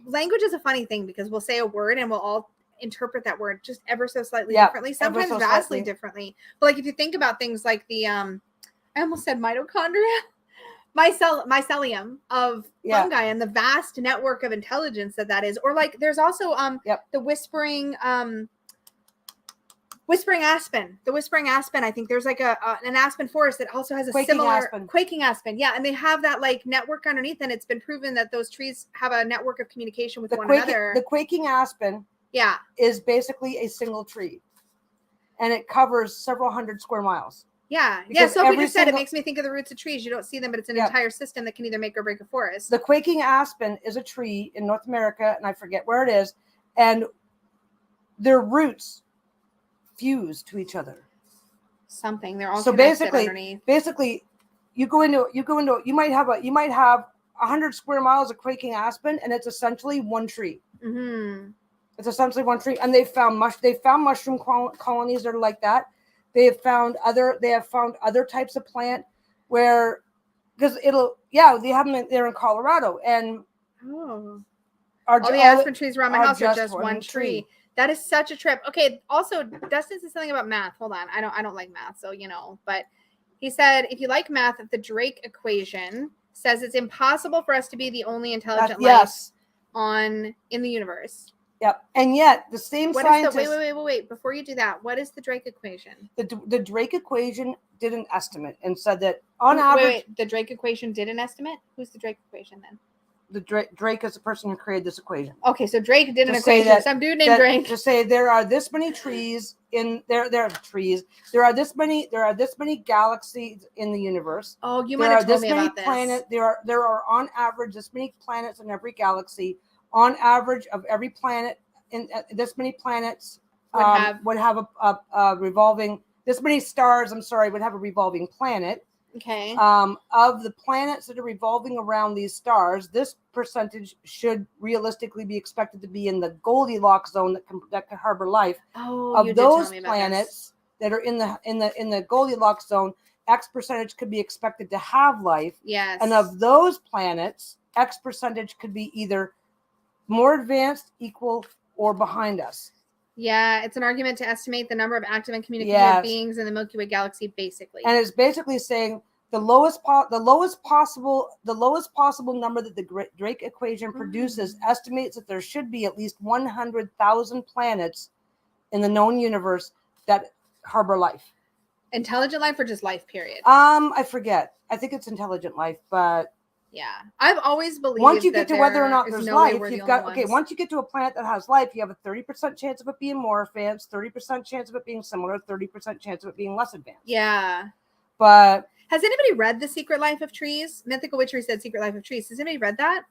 language is a funny thing because we'll say a word and we'll all interpret that word just ever so slightly differently, sometimes vastly differently. But like if you think about things like the I almost said mitochondria, mycelium of fungi and the vast network of intelligence that is. Or like there's also the whispering aspen. The whispering aspen, I think there's like an aspen forest that also has a quaking aspen. Yeah, and they have that like network underneath, and it's been proven that those trees have a network of communication with one another. The quaking aspen is basically a single tree, and it covers several hundred square miles. Yeah. Sophie just said it makes me think of the roots of trees. You don't see them, but it's an entire system that can either make or break a forest. The quaking aspen is a tree in North America, and I forget where it is, and their roots fuse to each other. They're all connected underneath. Basically, you might have 100 square miles of quaking aspen, and it's essentially one tree. Mm-hmm. It's essentially one tree, and they found mushroom colonies that are like that. They have found other types of plant where, because they have them there in Colorado, and all the aspen trees around my house are just one tree. That is such a trip. Okay. Also, Dustin said something about math. Hold on. I don't like math, so but he said if you like math, the Drake equation says it's impossible for us to be the only intelligent life in the universe. Yep. And yet the same scientists... Wait. Before you do that, what is the Drake equation? The Drake equation did an estimate and said that on average... the Drake equation did an estimate? Who's the Drake equation then? The Drake is the person who created this equation. Okay, so Drake did an equation. Some dude named Drake. To say there are this many trees in there are trees. There are this many galaxies in the universe. Oh, you might have told me about this. There are on average this many planets in every galaxy. On average of every planet, in this many planets would have a revolving. This many stars, would have a revolving planet. Okay. Of the planets that are revolving around these stars, this percentage should realistically be expected to be in the Goldilocks zone that can harbor life. Oh, of those planets that are in the Goldilocks zone, X percentage could be expected to have life. Yes. And of those planets, X percentage could be either more advanced, equal, or behind us. Yeah, it's an argument to estimate the number of active and communicative beings in the Milky Way galaxy, basically. And it's basically saying the lowest possible number that the Drake equation produces estimates that there should be at least 100,000 planets in the known universe that harbor life. Intelligent life or just life, period? I forget. I think it's intelligent life, but yeah, I've always believed once you get to whether or not there's life, once you get to a planet that has life, you have a 30% chance of it being more advanced, 30% chance of it being similar, 30% chance of it being less advanced. Yeah. But has anybody read The Secret Life of Trees? Mythical Witchery said Secret Life of Trees. Has anybody read that?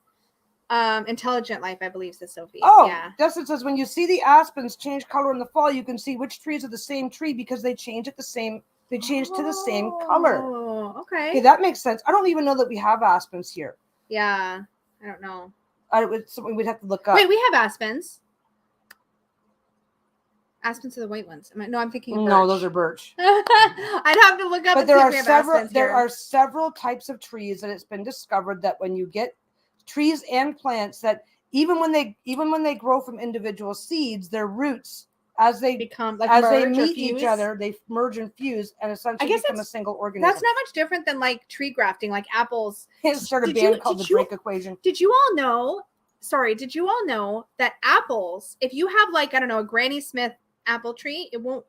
Intelligent Life, I believe, says Sophie. Oh, yeah. Dustin says when you see the aspens change color in the fall, you can see which trees are the same tree because they change to the same color. Oh, okay. Okay, that makes sense. I don't even know that we have aspens here. Yeah, I don't know. It's something we'd have to look up. Wait, we have aspens. Aspens are the white ones. I'm thinking of birch. No, those are birch. I'd have to look up. But there are several types of trees that it's been discovered that when you get trees and plants that even when they grow from individual seeds, their roots as they meet each other, they merge and fuse and essentially become a single organism. That's not much different than like tree grafting, like apples. It's started a band called the Drake equation. Did you all know that apples, if you have like, I don't know, a Granny Smith apple tree, it won't,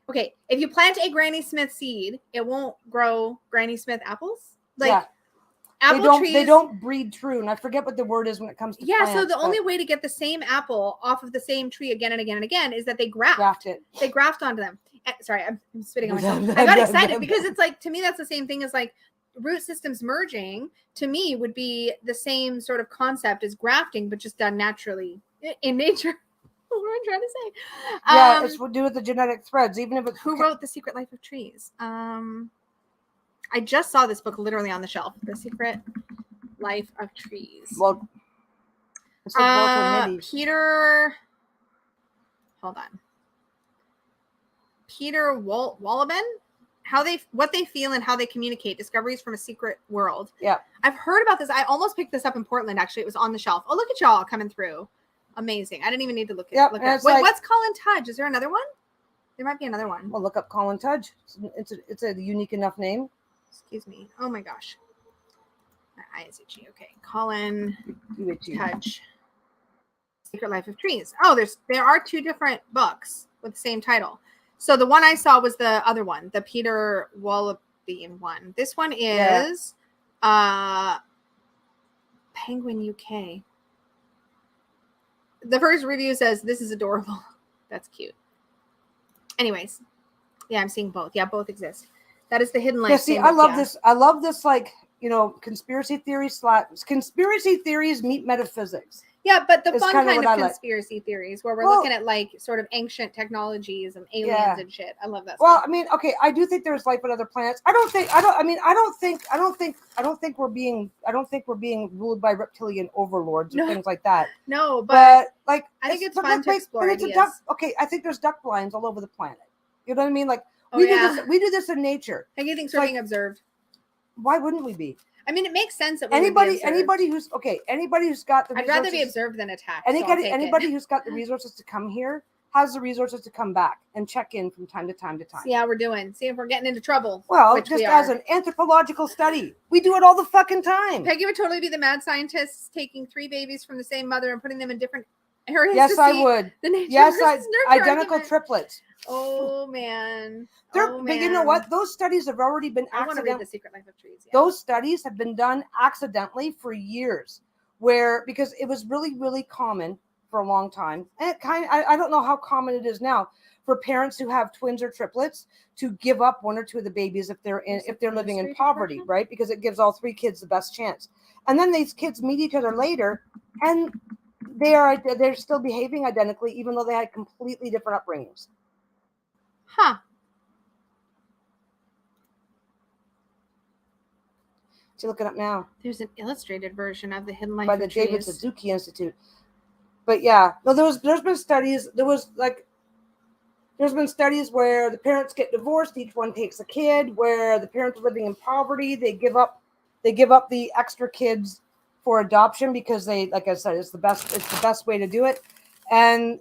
okay, if you plant a Granny Smith seed, it won't grow Granny Smith apples? Like apple trees, they don't breed true, and I forget what the word is when it comes to plants, so the only way to get the same apple off of the same tree again and again and again is that they graft it. They graft onto them. Sorry, I'm spitting on myself. I got excited because it's like, to me, that's the same thing as like root systems merging. To me, would be the same sort of concept as grafting, but just done naturally in nature. What am I trying to say? Yeah, it's to do with the genetic threads, even if it's... Who wrote The Secret Life of Trees? I just saw this book literally on the shelf. The Secret Life of Trees. Well, Peter... Hold on. Peter Wallaben? What they feel and how they communicate. Discoveries from a Secret World. Yeah. I've heard about this. I almost picked this up in Portland, actually. It was on the shelf. Oh, look at y'all coming through. Amazing. I didn't even need to look at it. Wait, what's Colin Tudge? Is there another one? There might be another one. Well, look up Colin Tudge. It's a unique enough name. Excuse me. Oh my gosh. My eye is itchy. Okay. Colin You itchy. Touch. Secret Life of Trees. Oh, there are 2 different books with the same title. So the one I saw was the other one, the Peter Wallaby one. This one is Penguin UK. The first review says, this is adorable. That's cute. Anyways, yeah, I'm seeing both. Yeah, both exist. That is the Hidden Life. Yeah, see, I love this. I love this, like, you know, conspiracy theories meet metaphysics. Yeah, but the It's fun kind of kind what of I like. conspiracy theories where we're looking at like sort of ancient technologies and aliens and shit. I love that Well, stuff. I mean, okay, I do think there's life on other planets. I don't think we're being ruled by reptilian overlords or things like that. No, but like I think it's fun to explore ideas. I think there's duck blinds all over the planet. You know what I mean? Like we do this in nature. I think things are being observed. Why wouldn't we be? I mean, it makes sense that anybody who's got the resources, I'd rather be observed than attacked. Anybody who's got the resources to come here has the resources to come back and check in from time to time to time. See how we're doing. See if we're getting into trouble. Well, just as an anthropological study, we do it all the fucking time. Peggy would totally be the mad scientist taking 3 babies from the same mother and putting them in different areas. Yes, I would. Identical triplets. Oh man. But you know what? Those studies have already been I want to read The Secret Life of Trees. Yeah. Those studies have been done accidentally for years, because it was really, really common for a long time. And I don't know how common it is now for parents who have twins or triplets to give up 1 or 2 of the babies if they're living in poverty, right? Because it gives all 3 kids the best chance. And then these kids meet each other later, and they're still behaving identically, even though they had completely different upbringings. Huh. You look it up now. There's an illustrated version of The Hidden Life by the David Suzuki Institute. But yeah, no, there's been studies. There's been studies where the parents get divorced. Each one takes a kid. Where the parents are living in poverty, they give up the extra kids for adoption because like I said, it's the best way to do it. And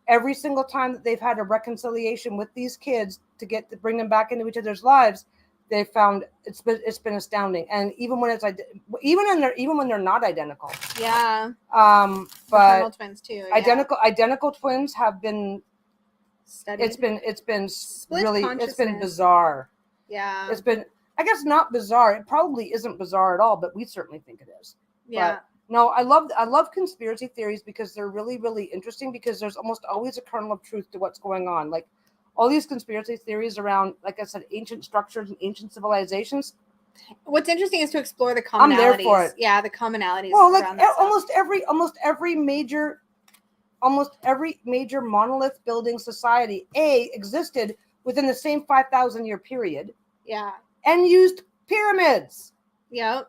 every single time that they've had a reconciliation with these kids to bring them back into each other's lives, they found it's been astounding. And even when they're not identical. Yeah. But twins too. Yeah. Identical twins have been studied. It's been bizarre. Yeah. It's been, I guess, not bizarre. It probably isn't bizarre at all, but we certainly think it is. Yeah. But no, I love conspiracy theories because they're really, really interesting because there's almost always a kernel of truth to what's going on. Like all these conspiracy theories around, like I said, ancient structures and ancient civilizations. What's interesting is to explore the commonalities. I'm there for it. Yeah, the commonalities. Well, like almost every major monolith building society existed within the same 5,000 year period. Yeah. And used pyramids. Yep.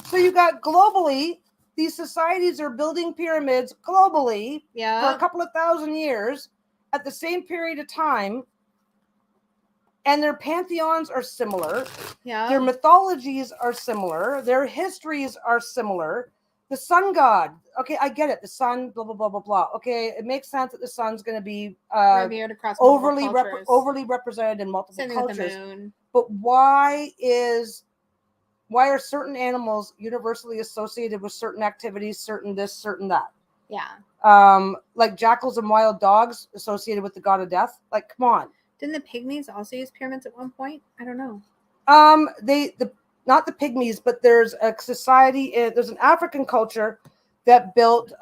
So you got globally, these societies are building pyramids globally for a couple of thousand years at the same period of time. And their pantheons are similar. Yeah. Their mythologies are similar. Their histories are similar. The sun god. Okay, I get it. The sun, blah, blah, blah, blah, blah. Okay, it makes sense that the sun's going to be revered across overly represented in multiple cultures. With the moon. But why are certain animals universally associated with certain activities, certain this, certain that? Yeah. Like jackals and wild dogs associated with the god of death. Like, come on. Didn't the pygmies also use pyramids at one point? I don't know. Not the pygmies, but there's a society. There's an African culture that built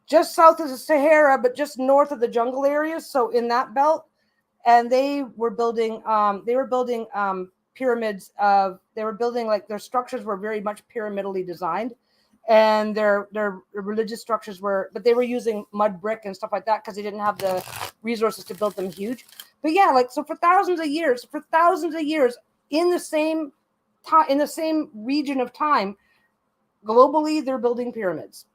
just south of the Sahara, but just north of the jungle areas. So in that belt, and they were building pyramids like their structures were very much pyramidally designed, and their religious structures but they were using mud brick and stuff like that because they didn't have the resources to build them huge. But yeah, like, so for thousands of years in the same region of time, globally, they're building pyramids.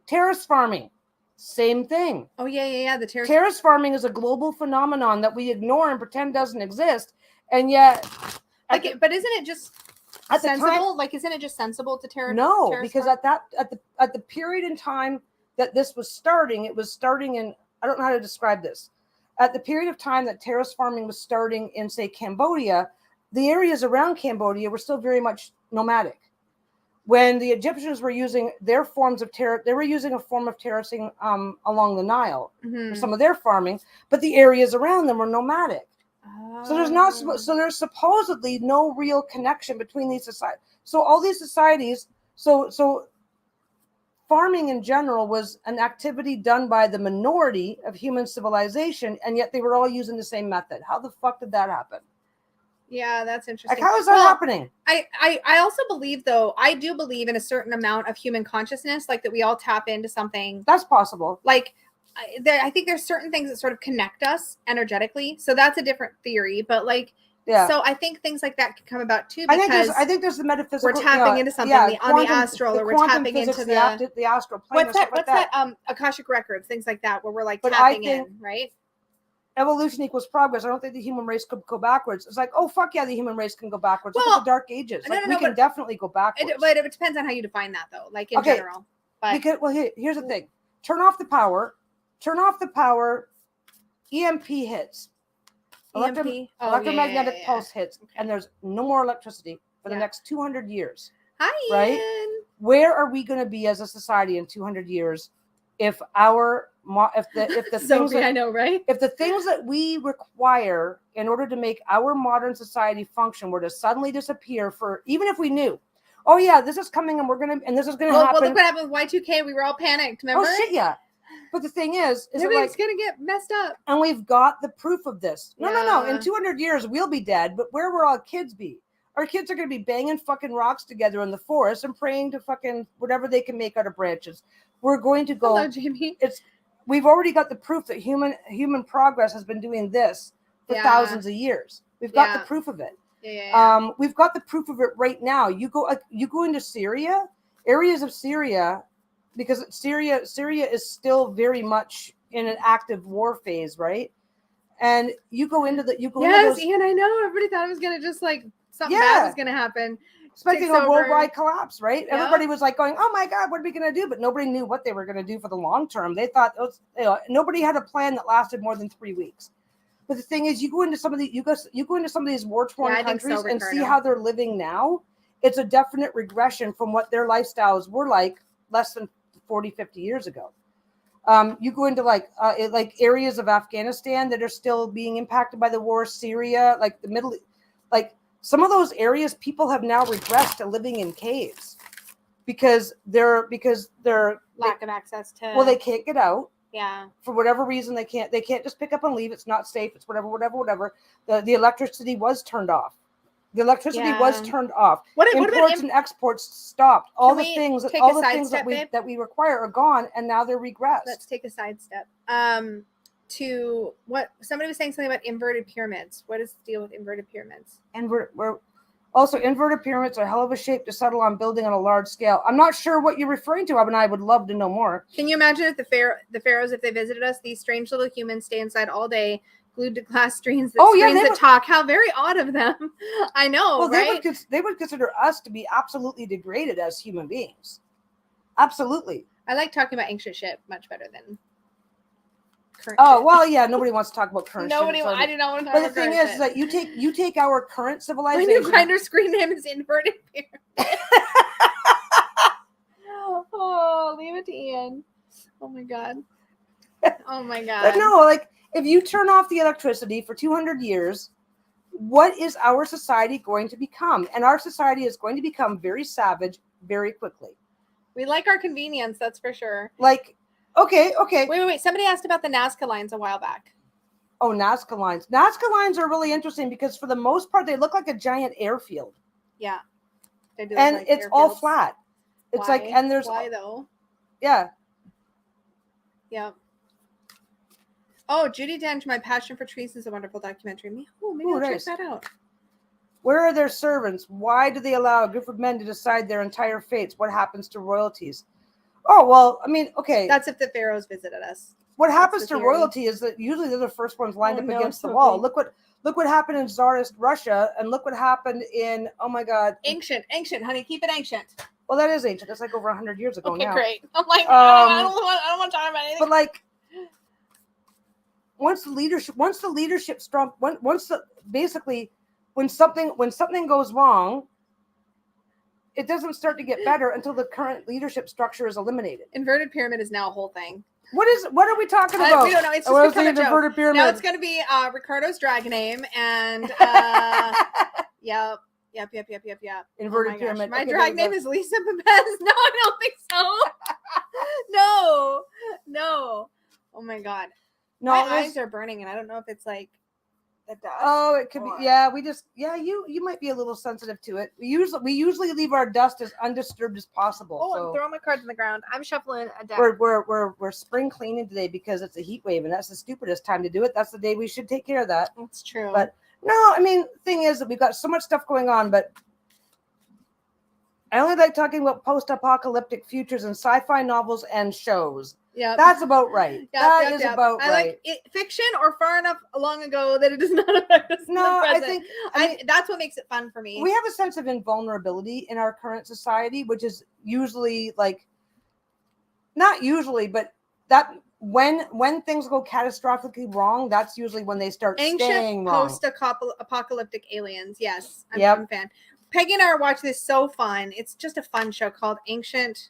Terrace farming, same thing. Oh yeah. The terrace farming is a global phenomenon that we ignore and pretend doesn't exist, and yet, but isn't it just sensible? Isn't it just sensible to terrace? No, because at the period in time that this was starting, it was starting in, I don't know how to describe this. At the period of time that terrace farming was starting in, say, Cambodia, the areas around Cambodia were still very much nomadic. When the Egyptians were using their forms of they were using a form of terracing along the Nile for some of their farming, but the areas around them were nomadic. So there's supposedly no real connection between these societies. So all these societies, so farming in general was an activity done by the minority of human civilization, and yet they were all using the same method. How the fuck did that happen? Yeah, that's interesting. Like, how is that happening? I also believe, though, I do believe in a certain amount of human consciousness, like that we all tap into something. That's possible. Like, I think there's certain things that sort of connect us energetically. So that's a different theory. But like, so I think things like that can come about too. Because I think there's the metaphysical. We're tapping into something on the astral, or we're tapping into the astral plane. What's that? Akashic records, things like that, where we're like tapping in, right? Evolution equals progress. I don't think the human race could go backwards. It's like, oh fuck yeah, the human race can go backwards. Look at the Dark Ages. Like, we can definitely go backwards. But it depends on how you define that, though. Like in general. But here's the thing: turn off the power. EMP hits. Electromagnetic pulse hits, and there's no more electricity for the next 200 years. Hi, right? Ian. Where are we going to be as a society in 200 years if the things I know, right? If the things that we require in order to make our modern society function were to suddenly disappear, for even if we knew, oh yeah, this is coming and this is going to happen. Well, look what happened with Y2K. We were all panicked. Remember? Oh shit, yeah. But the thing is everything's going to get messed up. And we've got the proof of this. No. In 200 years, we'll be dead. But where will our kids be? Our kids are going to be banging fucking rocks together in the forest and praying to fucking whatever they can make out of branches. We're going to go. Hello, Jamie. We've already got the proof that human progress has been doing this for thousands of years. We've got the proof of it. We've got the proof of it right now. You go into Syria, areas of Syria, because Syria is still very much in an active war phase, right? And you go into Ian, I know. Everybody thought it was gonna just like something bad was gonna happen. Expecting a worldwide collapse, right? Yeah. Everybody was like going, "Oh my God, what are we going to do?" But nobody knew what they were going to do for the long term. They thought nobody had a plan that lasted more than 3 weeks. But the thing is, you go into some of these war-torn countries and see how they're living now. It's a definite regression from what their lifestyles were like less than 40, 50 years ago. You go into like areas of Afghanistan that are still being impacted by the war, Syria, like the Middle, like. Some of those areas, people have now regressed to living in caves because they're lack of access to. Well, they can't get out. Yeah. For whatever reason, they can't just pick up and leave. It's not safe. It's whatever. The electricity was turned off. Imports and exports stopped. All the things that we require are gone, and now they're regressed. Let's take a sidestep. To what somebody was saying something about inverted pyramids. What is the deal with inverted pyramids? And we're also inverted pyramids are a hell of a shape to settle on building on a large scale. I'm not sure what you're referring to, and I would love to know more. Can you imagine if the pharaohs, if they visited us, these strange little humans stay inside all day, glued to glass screens that talk? How very odd of them. I know. Well, right? they would consider us to be absolutely degraded as human beings. Absolutely. I like talking about ancient shit much better than. Nobody wants to talk about current shit. I do not want to talk about current shit. But the thing is that you take our current civilization. My new grinder screen name is inverted pyramid. Oh, leave it to Ian. Oh my God. But no, like if you turn off the electricity for 200 years, what is our society going to become? And our society is going to become very savage very quickly. We like our convenience, that's for sure. Like, Okay. Wait. Somebody asked about the Nazca lines a while back. Oh, Nazca lines. Nazca lines are really interesting because for the most part, they look like a giant airfield. Yeah. They do. And it's all flat. It's why though? Yeah. Yeah. Oh, Judi Dench, My Passion for Trees is a wonderful documentary. Maybe I'll check that out. Where are their servants? Why do they allow a group of men to decide their entire fates? What happens to royalties? Oh, well, I mean, okay. That's if the pharaohs visited us. What happens to royalty is that usually they're the first ones lined up against the wall. Look what happened in Tsarist Russia, and look what happened in, oh my God. Ancient, honey. Keep it ancient. Well, that is ancient. That's like over 100 years ago now. Okay, great. I'm like, I don't want to talk about anything. But like, once the when something goes wrong, it doesn't start to get better until the current leadership structure is eliminated. Inverted pyramid is now a whole thing. What are we talking about? We don't know. It's just become a joke. Inverted pyramid. Now it's going to be Ricardo's drag name, and yep. Inverted pyramid. My drag name is Lisa Papez. No, I don't think so. No. Oh my God. No, my eyes are burning, and I don't know if it's like the dust. Oh, it could be. Yeah, you might be a little sensitive to it. We usually leave our dust as undisturbed as possible. Oh, so I'm throwing my cards on the ground. I'm shuffling a deck. We're spring cleaning today because it's a heat wave, and that's the stupidest time to do it. That's the day we should take care of that. That's true. But no, I mean, the thing is that we've got so much stuff going on, but I only like talking about post-apocalyptic futures and sci-fi novels and shows. Yeah, that's about right. That is about right. I like it, fiction or far enough long ago that it does not affect us. No, I think that's what makes it fun for me. We have a sense of invulnerability in our current society, which is usually not usually, but that when things go catastrophically wrong, that's usually when they start staying wrong. Post-apocalyptic aliens. Yes, I'm a fan. Peggy and I are watching this. So fun. It's just a fun show called Ancient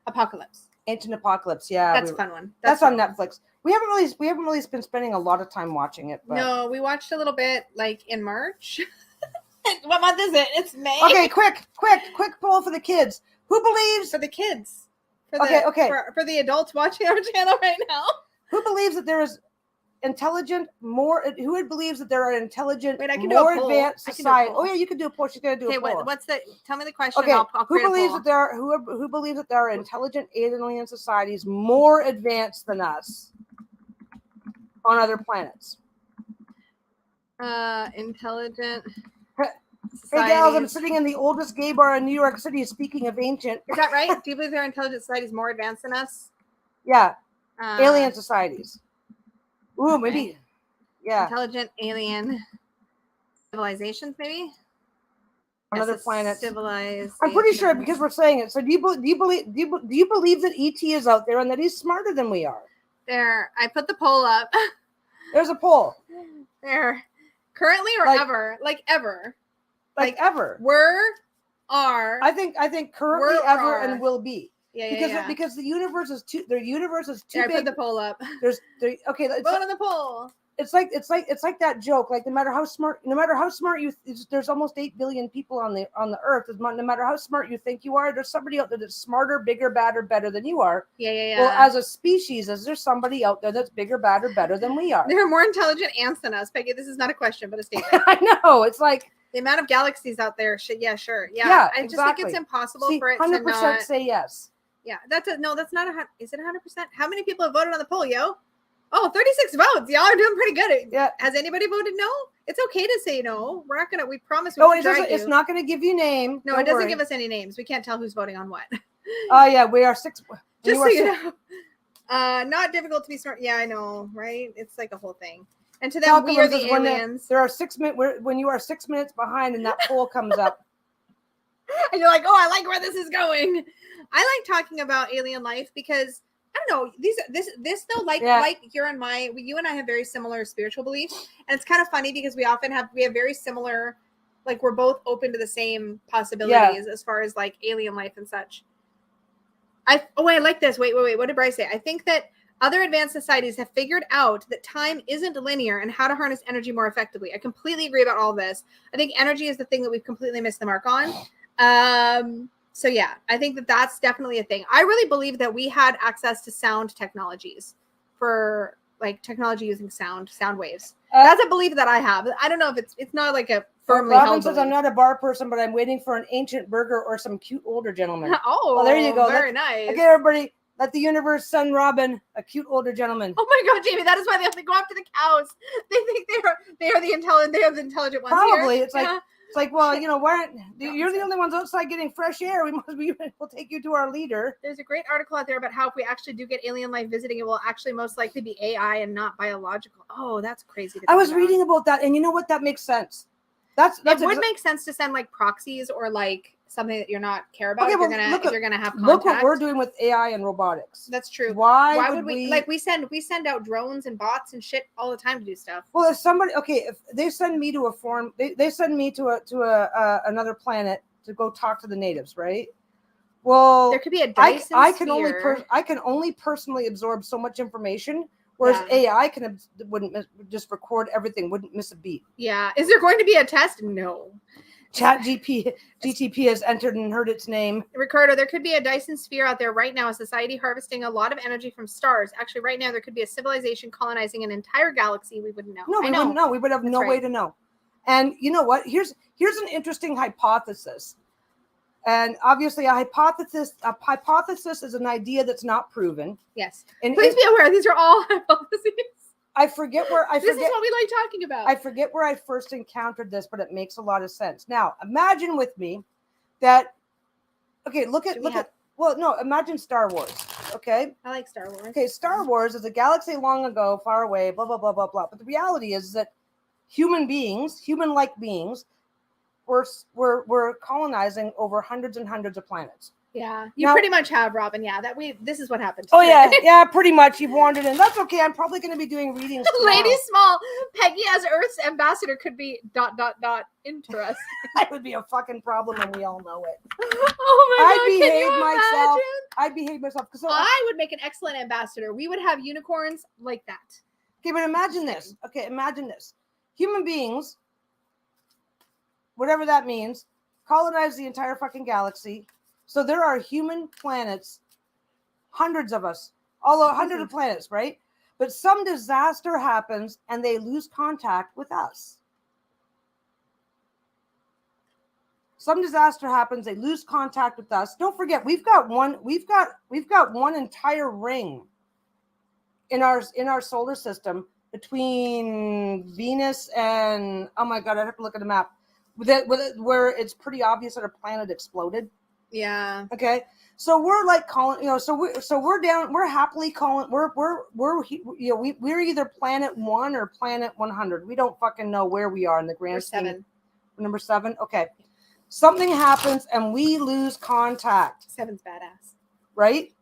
Apocalypse. Ancient Apocalypse, yeah. That's a fun one. That's on Netflix. We haven't really been spending a lot of time watching it. But... No, we watched a little bit in March. What month is it? It's May. Okay, quick poll for the kids. Who believes for the kids? For the adults watching our channel right now. Who believes that there is intelligent who believes that there are intelligent more advanced society? Oh yeah, you can do a poll. She's gonna do a poll. What's the tell me the question? Okay, I'll who believes that who believes that there are intelligent alien societies more advanced than us on other planets? Intelligent Hey gals, I'm sitting in the oldest gay bar in New York City. Speaking of ancient, is that right? Do you believe there are intelligent societies more advanced than us? Yeah, alien societies. Ooh, maybe. Okay. Yeah. Intelligent alien civilizations, maybe? On other planets. Civilized. I'm pretty sure because we're saying it. So do you believe that ET is out there and that he's smarter than we are? There. I put the poll up. There's a poll. There. Currently or ever? Ever. Ever. I think currently, ever, and will be. Yeah, because the universe is too big. I put the poll up. Vote on the poll. It's like that joke. Like no matter how smart you, there's almost 8 billion people on the earth. No matter how smart you think you are, there's somebody out there that's smarter, bigger, badder, better than you are. Yeah. Well, as a species, is there somebody out there that's bigger, badder, better than we are? There are more intelligent ants than us, Peggy. This is not a question, but a statement. I know. It's like the amount of galaxies out there. Yeah, sure. Yeah, I just think it's impossible for it 100% to not say yes. Yeah, that's not is it 100%? How many people have voted on the poll, yo? Oh, 36 votes. Y'all are doing pretty good. Yeah. Has anybody voted no? It's okay to say no. We're not gonna. We promise. It's not gonna give you name. No, it doesn't give us any names. We can't tell who's voting on what. Oh yeah, we are 6. Just so you know. Not difficult to be smart. Yeah, I know, right? It's like a whole thing. And to them, we are the aliens. There are 6 minutes when you are 6 minutes behind, and that poll comes up. And you're like, oh, I like where this is going. I like talking about alien life because I don't know this though, like you and I have very similar spiritual beliefs, and it's kind of funny because we have very similar, like we're both open to the same possibilities as far as like alien life and such. I like this. Wait. What did Bryce say? I think that other advanced societies have figured out that time isn't linear and how to harness energy more effectively. I completely agree about all this. I think energy is the thing that we've completely missed the mark on. So yeah, I think that that's definitely a thing. I really believe that we had access to sound technologies for like technology using sound waves. That's a belief that I have. I don't know if it's not like a firmly held belief. I'm not a bar person, but I'm waiting for an ancient burger or some cute older gentleman. Oh, well, there you go. Very nice. Okay, everybody, let the universe send Robin a cute older gentleman. Oh my God, Jamie, that is why they have to go after the cows. They think they are the intelligent. They are the intelligent ones. Probably. Here. It's like. It's like, well, you're the only ones outside getting fresh air. We'll take you to our leader. There's a great article out there about how if we actually do get alien life visiting, it will actually most likely be AI and not biological. Oh, that's crazy. I was reading about that, and you know what? That makes sense. It would make sense to send like proxies or like something that you're not care about, Okay, if well, you're gonna have contact. Look what we're doing with AI and robotics. That's true. Why would we like we send out drones and bots and shit all the time to do stuff? Well, if they send me to a foreign, they send me to another planet to go talk to the natives, right? Well, there could be a Dyson I sphere. I can only personally absorb so much information, whereas AI wouldn't just record everything, wouldn't miss a beat. Yeah. Is there going to be a test? No. GTP has entered and heard its name. Ricardo, there could be a Dyson sphere out there right now, a society harvesting a lot of energy from stars. Actually, right now, there could be a civilization colonizing an entire galaxy. We wouldn't know. No, we wouldn't know. We would have no way to know. And you know what? Here's an interesting hypothesis. And obviously, a hypothesis is an idea that's not proven. Yes. And please be aware, these are all hypotheses. This is what we like talking about. I forget where I first encountered this, but it makes a lot of sense. Now, imagine with me that. Okay, imagine Star Wars. Okay, I like Star Wars. Okay, Star Wars is a galaxy long ago, far away. Blah blah blah blah blah. But the reality is that human-like beings, were colonizing over hundreds and hundreds of planets. Yeah, you pretty much have, Robin. Yeah, this is what happened. Oh yeah, yeah, pretty much. You've wandered in. That's okay. I'm probably going to be doing readings. Lady Small, Peggy as Earth's ambassador could be ... Interesting. That would be a fucking problem, and we all know it. Oh my God! I'd behave myself. So I would make an excellent ambassador. We would have unicorns like that. Okay, but imagine this. Okay, imagine this. Human beings, whatever that means, colonize the entire fucking galaxy. So there are human planets, hundreds of us, hundreds of planets, right? But some disaster happens and they lose contact with us. Some disaster happens, they lose contact with us. Don't forget, we've got one entire ring in our solar system between Venus and, oh my God, I'd have to look at a map. Where it's pretty obvious that a planet exploded. Yeah. Okay. So we're like calling, so we're down. We're happily calling. We're either planet 1 or planet 100. We don't fucking know where we are in the grand scheme. 7. Number 7. Okay. Something happens and we lose contact. 7's badass. Right.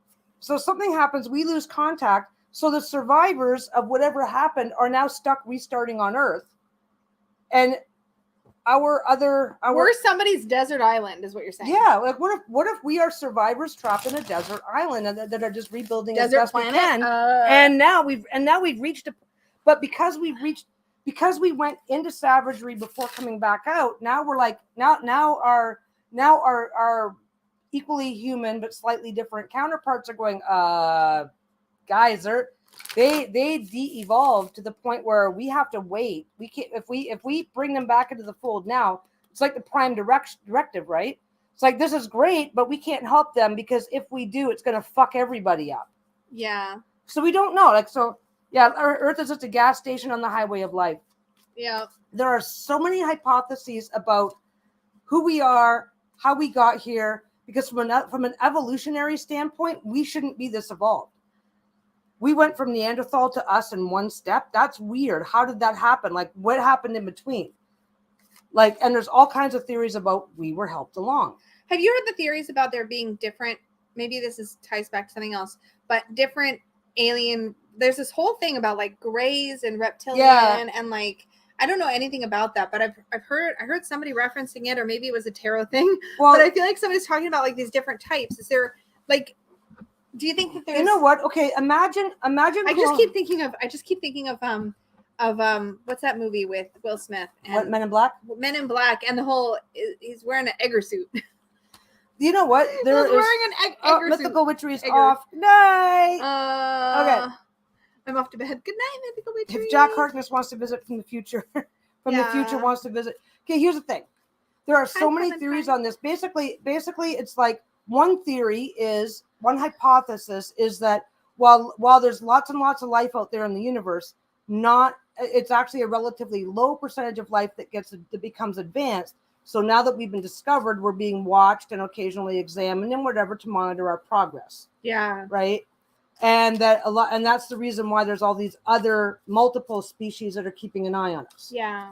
So something happens. We lose contact. So the survivors of whatever happened are now stuck restarting on Earth, and we're somebody's desert island, is what you're saying. Yeah, like what if we are survivors trapped in a desert island and that are just rebuilding desert as best planet? We can, and now we've reached but because we went into savagery before coming back out, now we're like now our equally human but slightly different counterparts are going, guys, they de-evolved to the point where we have to wait. We can't if we bring them back into the fold now. It's like the prime directive, right? It's like, this is great, but we can't help them because if we do, it's going to fuck everybody up. Yeah. So we don't know. Our Earth is just a gas station on the highway of life. Yeah. There are so many hypotheses about who we are, how we got here, because from an evolutionary standpoint, we shouldn't be this evolved. We went from Neanderthal to us in one step. That's weird. How did that happen? Like, what happened in between? Like, and there's all kinds of theories about we were helped along. Have you heard the theories about there being different, maybe this ties back to something else, but different alien, there's this whole thing about like grays and reptilian and like, I don't know anything about that, but I heard somebody referencing it, or maybe it was a tarot thing. Well, but I feel like somebody's talking about like these different types. Is there like, do you think that there's? You know what? Okay, imagine. I just keep thinking of what's that movie with Will Smith? And what, Men in Black? Men in Black, and the whole he's wearing an egger suit. You know what? He's wearing an egger suit. Mythical Witchery is off. Night. Okay. I'm off to bed. Good night, Mythical Witchery. If Jack Harkness wants to visit from the future, the future wants to visit. Okay, here's the thing. There are so many theories on this. Basically, it's like one hypothesis is that while there's lots and lots of life out there in the universe, it's actually a relatively low percentage of life that becomes advanced. So now that we've been discovered, we're being watched and occasionally examined and whatever to monitor our progress. Yeah. Right. And that's the reason why there's all these other multiple species that are keeping an eye on us. Yeah.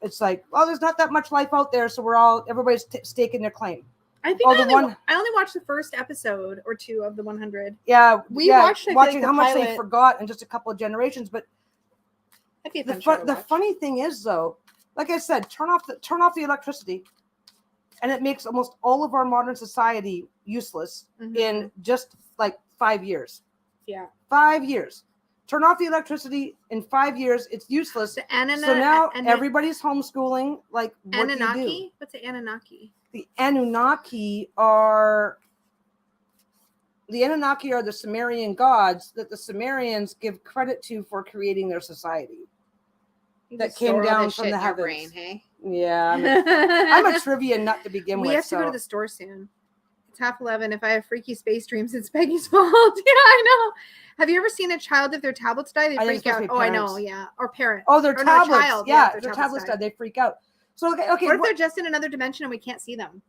It's like, well, there's not that much life out there, so everybody's staking their claim. I think I only watched the first episode or two of the 100. Yeah, we watched watching how much they forgot in just a couple of generations. But the funny thing is, though, like I said, turn off the electricity, and it makes almost all of our modern society useless in just like 5 years. Yeah, 5 years. Turn off the electricity in 5 years. It's useless. So now everybody's homeschooling. Like, what do you do? What's the Anunnaki? The Anunnaki are the Sumerian gods that the Sumerians give credit to for creating their society. That came down from the heavens. Brain, hey? Yeah, I'm a trivia nut to begin with. We have to go to the store soon. It's 11:30. If I have freaky space dreams, it's Peggy's fault. Yeah, I know. Have you ever seen a child if their tablets die? They freak out. Oh, I know. Yeah, or parent. Oh, their tablets. No, child. Yeah, their tablets die. They freak out. So okay. What if they're just in another dimension and we can't see them?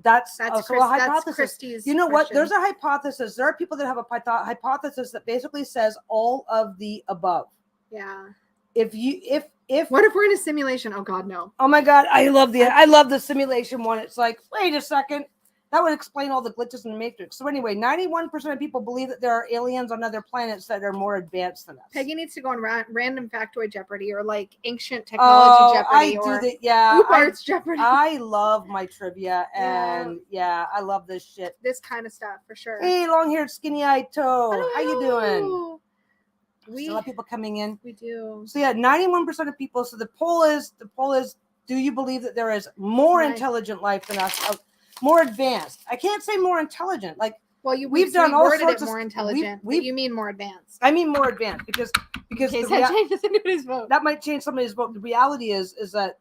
That's a hypothesis. Christie's you know question. What? There's a hypothesis. There are people that have a hypothesis that basically says all of the above. Yeah. If what if we're in a simulation? Oh God, no. Oh my God, I love the simulation one. It's like, wait a second. That would explain all the glitches in the Matrix. So anyway, 91% of people believe that there are aliens on other planets that are more advanced than us. Peggy needs to go on random factoid Jeopardy or like ancient technology Jeopardy Arts Jeopardy. I love my trivia and I love this shit. This kind of stuff for sure. Hey, long-haired, skinny-eyed toe. Hello. How you doing? We still have people coming in. We do. So 91% of people. So the poll is, do you believe that there is more intelligent life than us? More advanced. I can't say more intelligent. Like, well, we've done all sorts of more intelligent. You mean more advanced? I mean more advanced because that might change somebody's vote. The reality is that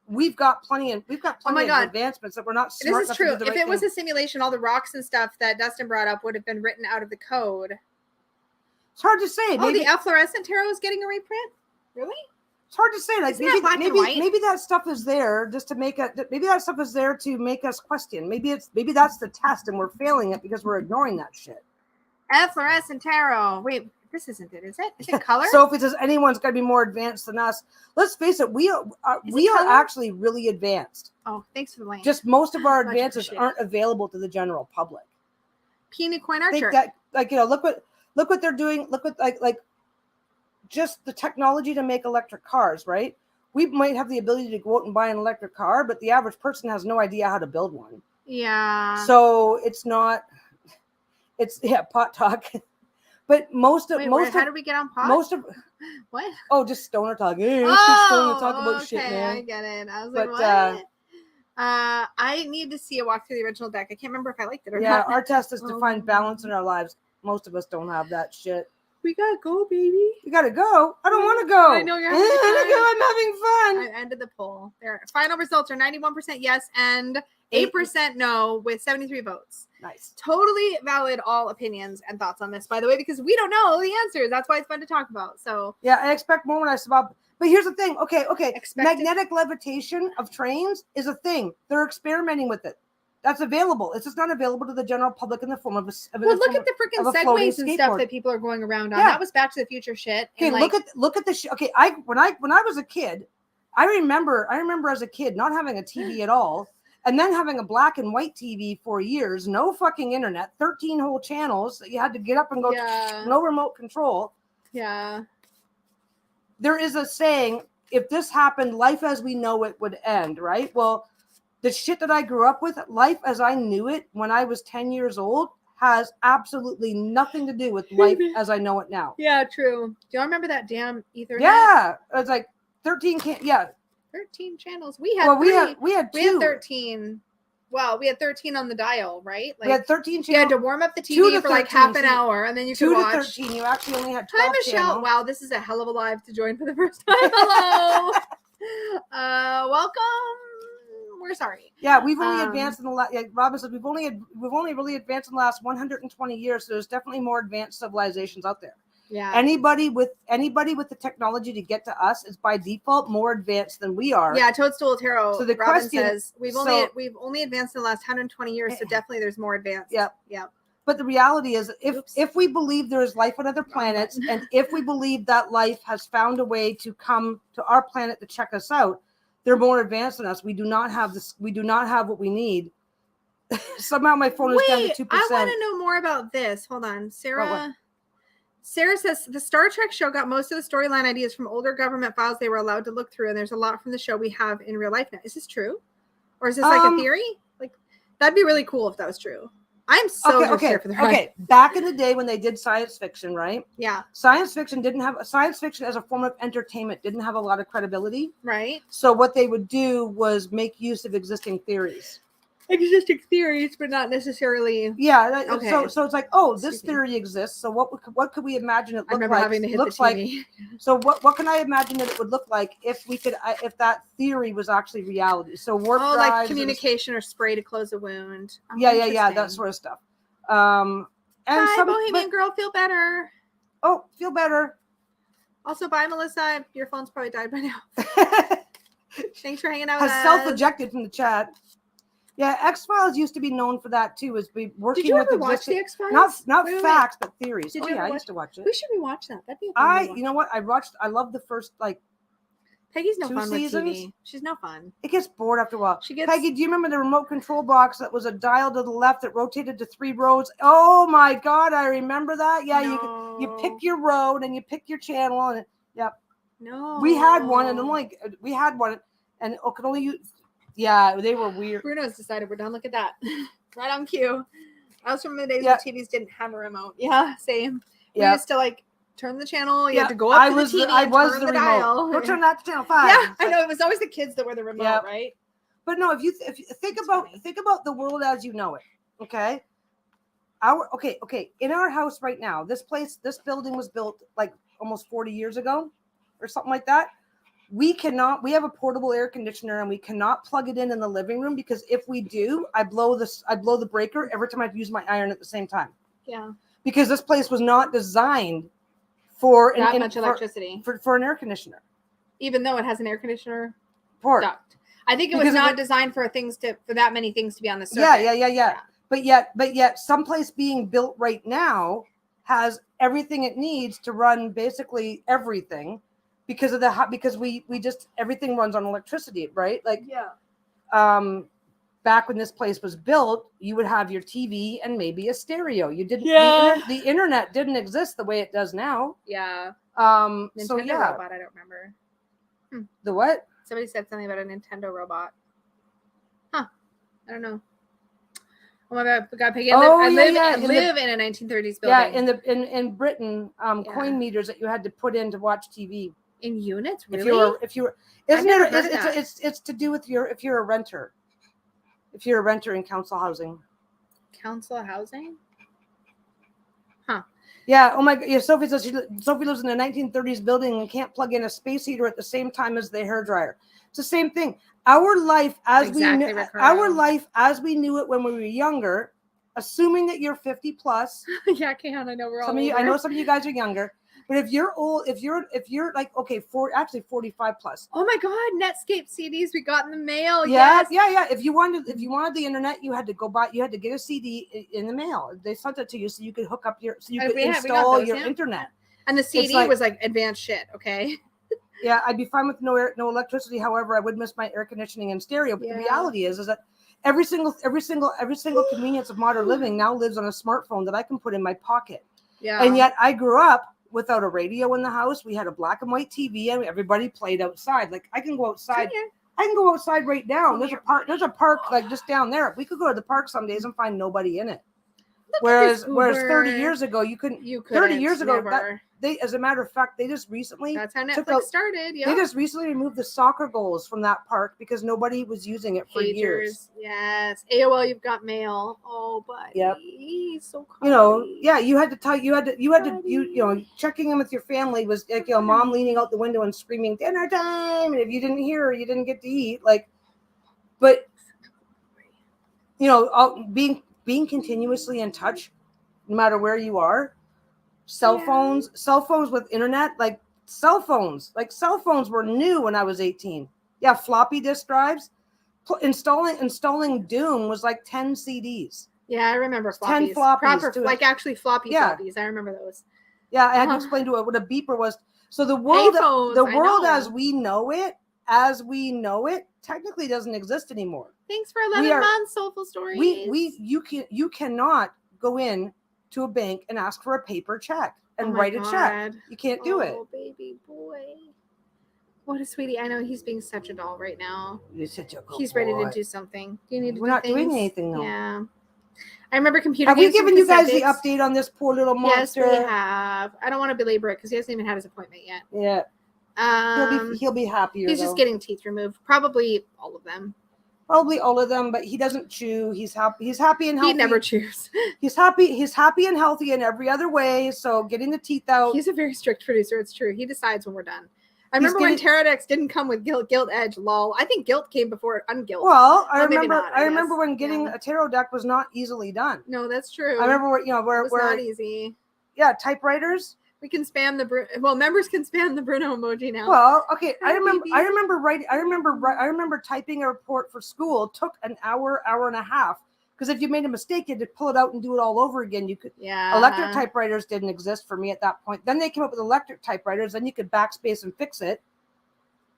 we've got plenty of advancements that we're not smart enough to do the right thing. If it was a simulation, all the rocks and stuff that Dustin brought up would have been written out of the code. It's hard to say. Oh, the efflorescent tarot is getting a reprint? Really? It's hard to say. Like maybe that stuff is there just to make us question. Maybe that's the test and we're failing it because we're ignoring that shit. Efflorescent tarot. Wait, this isn't it, is it? Is it color? So if it says anyone's got to be more advanced than us, let's face it, we are actually really advanced. Oh, thanks for the link. Just most of our advances aren't available to the general public. Peony coin archer. Look what they're doing. Look what like just the technology to make electric cars, right? We might have the ability to go out and buy an electric car, but the average person has no idea how to build one. Yeah. So pot talk. But how did we get on pot? What? Oh, just stoner talk. Hey, stoner talk about shit, man. I get it. I was like, what? I need to see a walk through the original deck. I can't remember if I liked it or not. Yeah, our test is to find balance in our lives. Most of us don't have that shit. We gotta go, baby. We gotta go. I don't want to go. I know you're having fun. I'm having fun. I ended the poll. There. Final results are 91% yes and 8% no, with 73 votes. Nice. Totally valid. All opinions and thoughts on this, by the way, because we don't know the answers. That's why it's fun to talk about. So yeah, I expect more when I survive. But here's the thing. Okay. Magnetic levitation of trains is a thing. They're experimenting with it. That's available. It's just not available to the general public in the form of a. Look at the freaking segways and stuff that people are going around on. Yeah. That was Back to the Future shit. Okay, look at the shit. Okay, when I was a kid, I remember as a kid not having a TV at all, and then having a black and white TV for years, no fucking internet, 13 whole channels that you had to get up and go. Yeah. No remote control. Yeah. There is a saying: if this happened, life as we know it would end. Right? Well. The shit that I grew up with, life as I knew it when I was 10 years old, has absolutely nothing to do with life as I know it now. Yeah, true. Do y'all remember that damn Ethernet? Yeah, it was like 13. 13 channels. We had we had 13. Well, we had 13 on the dial, right? Like, we had 13 channels. You had to warm up the TV for like half an hour, and then you could watch. 2 to 13. You actually only had 12 Hi, Michelle. channels. Wow, this is a hell of a live to join for the first time. Hello. Welcome. We're sorry. Yeah, we've only advanced in the last. Like Robin said, we've only really advanced in the last 120 years. So there's definitely more advanced civilizations out there. Yeah. Anybody with the technology to get to us is by default more advanced than we are. Yeah, Toadstool Tarot. So the Robin question says we've only advanced in the last 120 years. So definitely there's more advanced. Yep. Yep. But the reality is, if we believe there is life on other planets, and if we believe that life has found a way to come to our planet to check us out, they're more advanced than us. We do not have this. We do not have what we need. Somehow my phone is down to 2%. I want to know more about this. Hold on, Sarah. Sarah says the Star Trek show got most of the storyline ideas from older government files they were allowed to look through, and there's a lot from the show we have in real life now. Is this true, or is this like a theory? Like that'd be really cool if that was true. I'm so here for the ride. Okay. Back in the day when they did science fiction, right? Yeah. Science fiction as a form of entertainment didn't have a lot of credibility. Right. So what they would do was make use of existing theories. Existing theories, but not necessarily. Yeah. Okay. So it's like, oh, this theory exists. So what could we imagine it look like? I remember having to hit the TV. So what can I imagine that it would look like if we could if that theory was actually reality? So warp drives, like communication or spray to close a wound. Oh, yeah, that sort of stuff. And Hi, Bohemian girl, feel better. Oh, feel better. Also, bye, Melissa. Your phone's probably died by now. Thanks for hanging out with us. Has self-ejected from the chat. Yeah, X-Files used to be known for that too, is be working. Did you with ever watch the X-Files? Not facts, but theories. Did I used to watch it. We should rewatch that. That'd be a fun one. You know what? I love the first Peggy's no 2 fun seasons. with TV. She's no fun. It gets bored after a while. Peggy, do you remember the remote control box that was a dial to the left that rotated to 3 rows? Oh my God, I remember that. Yeah, no. you pick your road and you pick your channel and yep. No. We had one and could only use. Yeah, they were weird. Bruno's decided we're done. Look at that. Right on cue. I was from the days when TVs didn't have a remote. Yeah, same. We used to turn the channel. You had to go up to the TV and turn the dial. Go turn that to channel 5. Yeah, I know. It was always the kids that were the remote, right? But no, if you think about the world as you know it, okay? In our house right now, this building was built like almost 40 years ago or something like that. We have a portable air conditioner and we cannot plug it in the living room because if we do, I blow the breaker every time I use my iron at the same time. Yeah. Because this place was not designed for that much electricity for an air conditioner. Even though it has an air conditioner duct. I think it was not designed for that many things to be on the surface. Yeah. But yet someplace being built right now has everything it needs to run basically everything. Because we just everything runs on electricity, right? Back when this place was built, you would have your TV and maybe a stereo. You didn't. Yeah. The internet didn't exist the way it does now. Yeah. Nintendo robot. I don't remember. The what? Somebody said something about a Nintendo robot. Huh. I don't know. Oh my God, Peggy! I live in a 1930s building. Yeah, in Britain, coin meters that you had to put in to watch TV. In units, really? If you were, it's to do with if you're a renter. If you're a renter in council housing. Council housing? Huh. Yeah. Oh my God. Yeah. Sophie says Sophie lives in a 1930s building and can't plug in a space heater at the same time as the hairdryer. It's the same thing. Our life as we knew it when we were younger, assuming that you're 50 plus. Yeah, Kahan, I know we're all older. I know some of you guys are younger. But if you're old, if you're like, okay, 45 plus. Oh my God, Netscape CDs we got in the mail. Yeah, yes. Yeah. If you wanted the internet, you had to get a CD in the mail. They sent it to you so you could hook up install your internet. And the CD was like advanced shit, okay? Yeah, I'd be fine with no electricity. However, I would miss my air conditioning and stereo. But the reality is that every single convenience of modern living now lives on a smartphone that I can put in my pocket. Yeah. And yet I grew up without a radio in the house. We had a black and white TV and everybody played outside. Like I can go outside. I can go outside right now. There's a park like just down there. We could go to the park some days and find nobody in it. Whereas 30 years ago you couldn't. 30 years ago as a matter of fact, they just recently. That's how Netflix started. Yeah. They just recently removed the soccer goals from that park because nobody was using it for years. Yes. AOL, you've got mail. Oh, buddy. Yep. So cool. You had to checking in with your family was like, mom leaning out the window and screaming dinner time. And if you didn't hear her, you didn't get to eat. But being continuously in touch, no matter where you are. Cell phones with internet, cell phones were new when I was 18. Yeah, floppy disk drives. Installing Doom was like 10 CDs. Yeah, I remember floppies. 10 floppies. Proper, like actually floppy Yeah. floppies. I remember those. Yeah, I had to explain to it what a beeper was. So the world, as we know it, technically doesn't exist anymore. Thanks for 11 months, Soulful Stories. You cannot go in to a bank and ask for a paper check and write a check. You can't do it. Oh, baby boy. What a sweetie. I know he's being such a doll right now. He's such a good He's boy. ready to do something. Do you need to We're do not things? doing anything though. Yeah. I remember computer Have games. we given you guys the update on this poor little monster? Yes, we have. I don't want to belabor it because he hasn't even had his appointment yet. Yeah. He'll be happier. He's just getting teeth removed. Probably all of them. But he doesn't chew. He's happy and healthy. He never chews. He's happy and healthy in every other way. So getting the teeth out. He's a very strict producer. It's true. He decides when we're done. I remember when Pterodex didn't come with guilt edge, lol. I think guilt came before unguilt. Well, I remember when getting a Pterodeck was not easily done. No, that's true. I remember where it was not easy. Yeah, typewriters. We can spam members can spam the Bruno emoji now. Well, okay. I remember typing a report for school took an hour and a half. Because if you made a mistake, you had to pull it out and do it all over again. You could. Yeah. Electric typewriters didn't exist for me at that point. Then they came up with electric typewriters. Then you could backspace and fix it.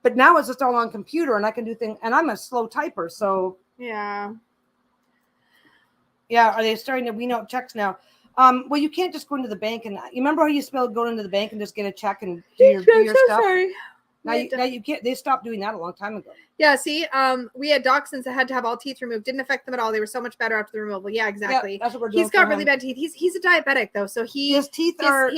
But now it's just all on computer, and I can do things. And I'm a slow typer, so. Yeah. Yeah. Are they starting to wean out checks now? Well, you can't just go into the bank and. You remember how you spelled going into the bank and just get a check and do your stuff? Sorry. Now you can't. They stopped doing that a long time ago. Yeah, see, we had dachshunds that had to have all teeth removed. Didn't affect them at all. They were so much better after the removal. Yeah, exactly. Yeah, that's what we're doing. He's got really bad teeth. He's a diabetic though, so his teeth are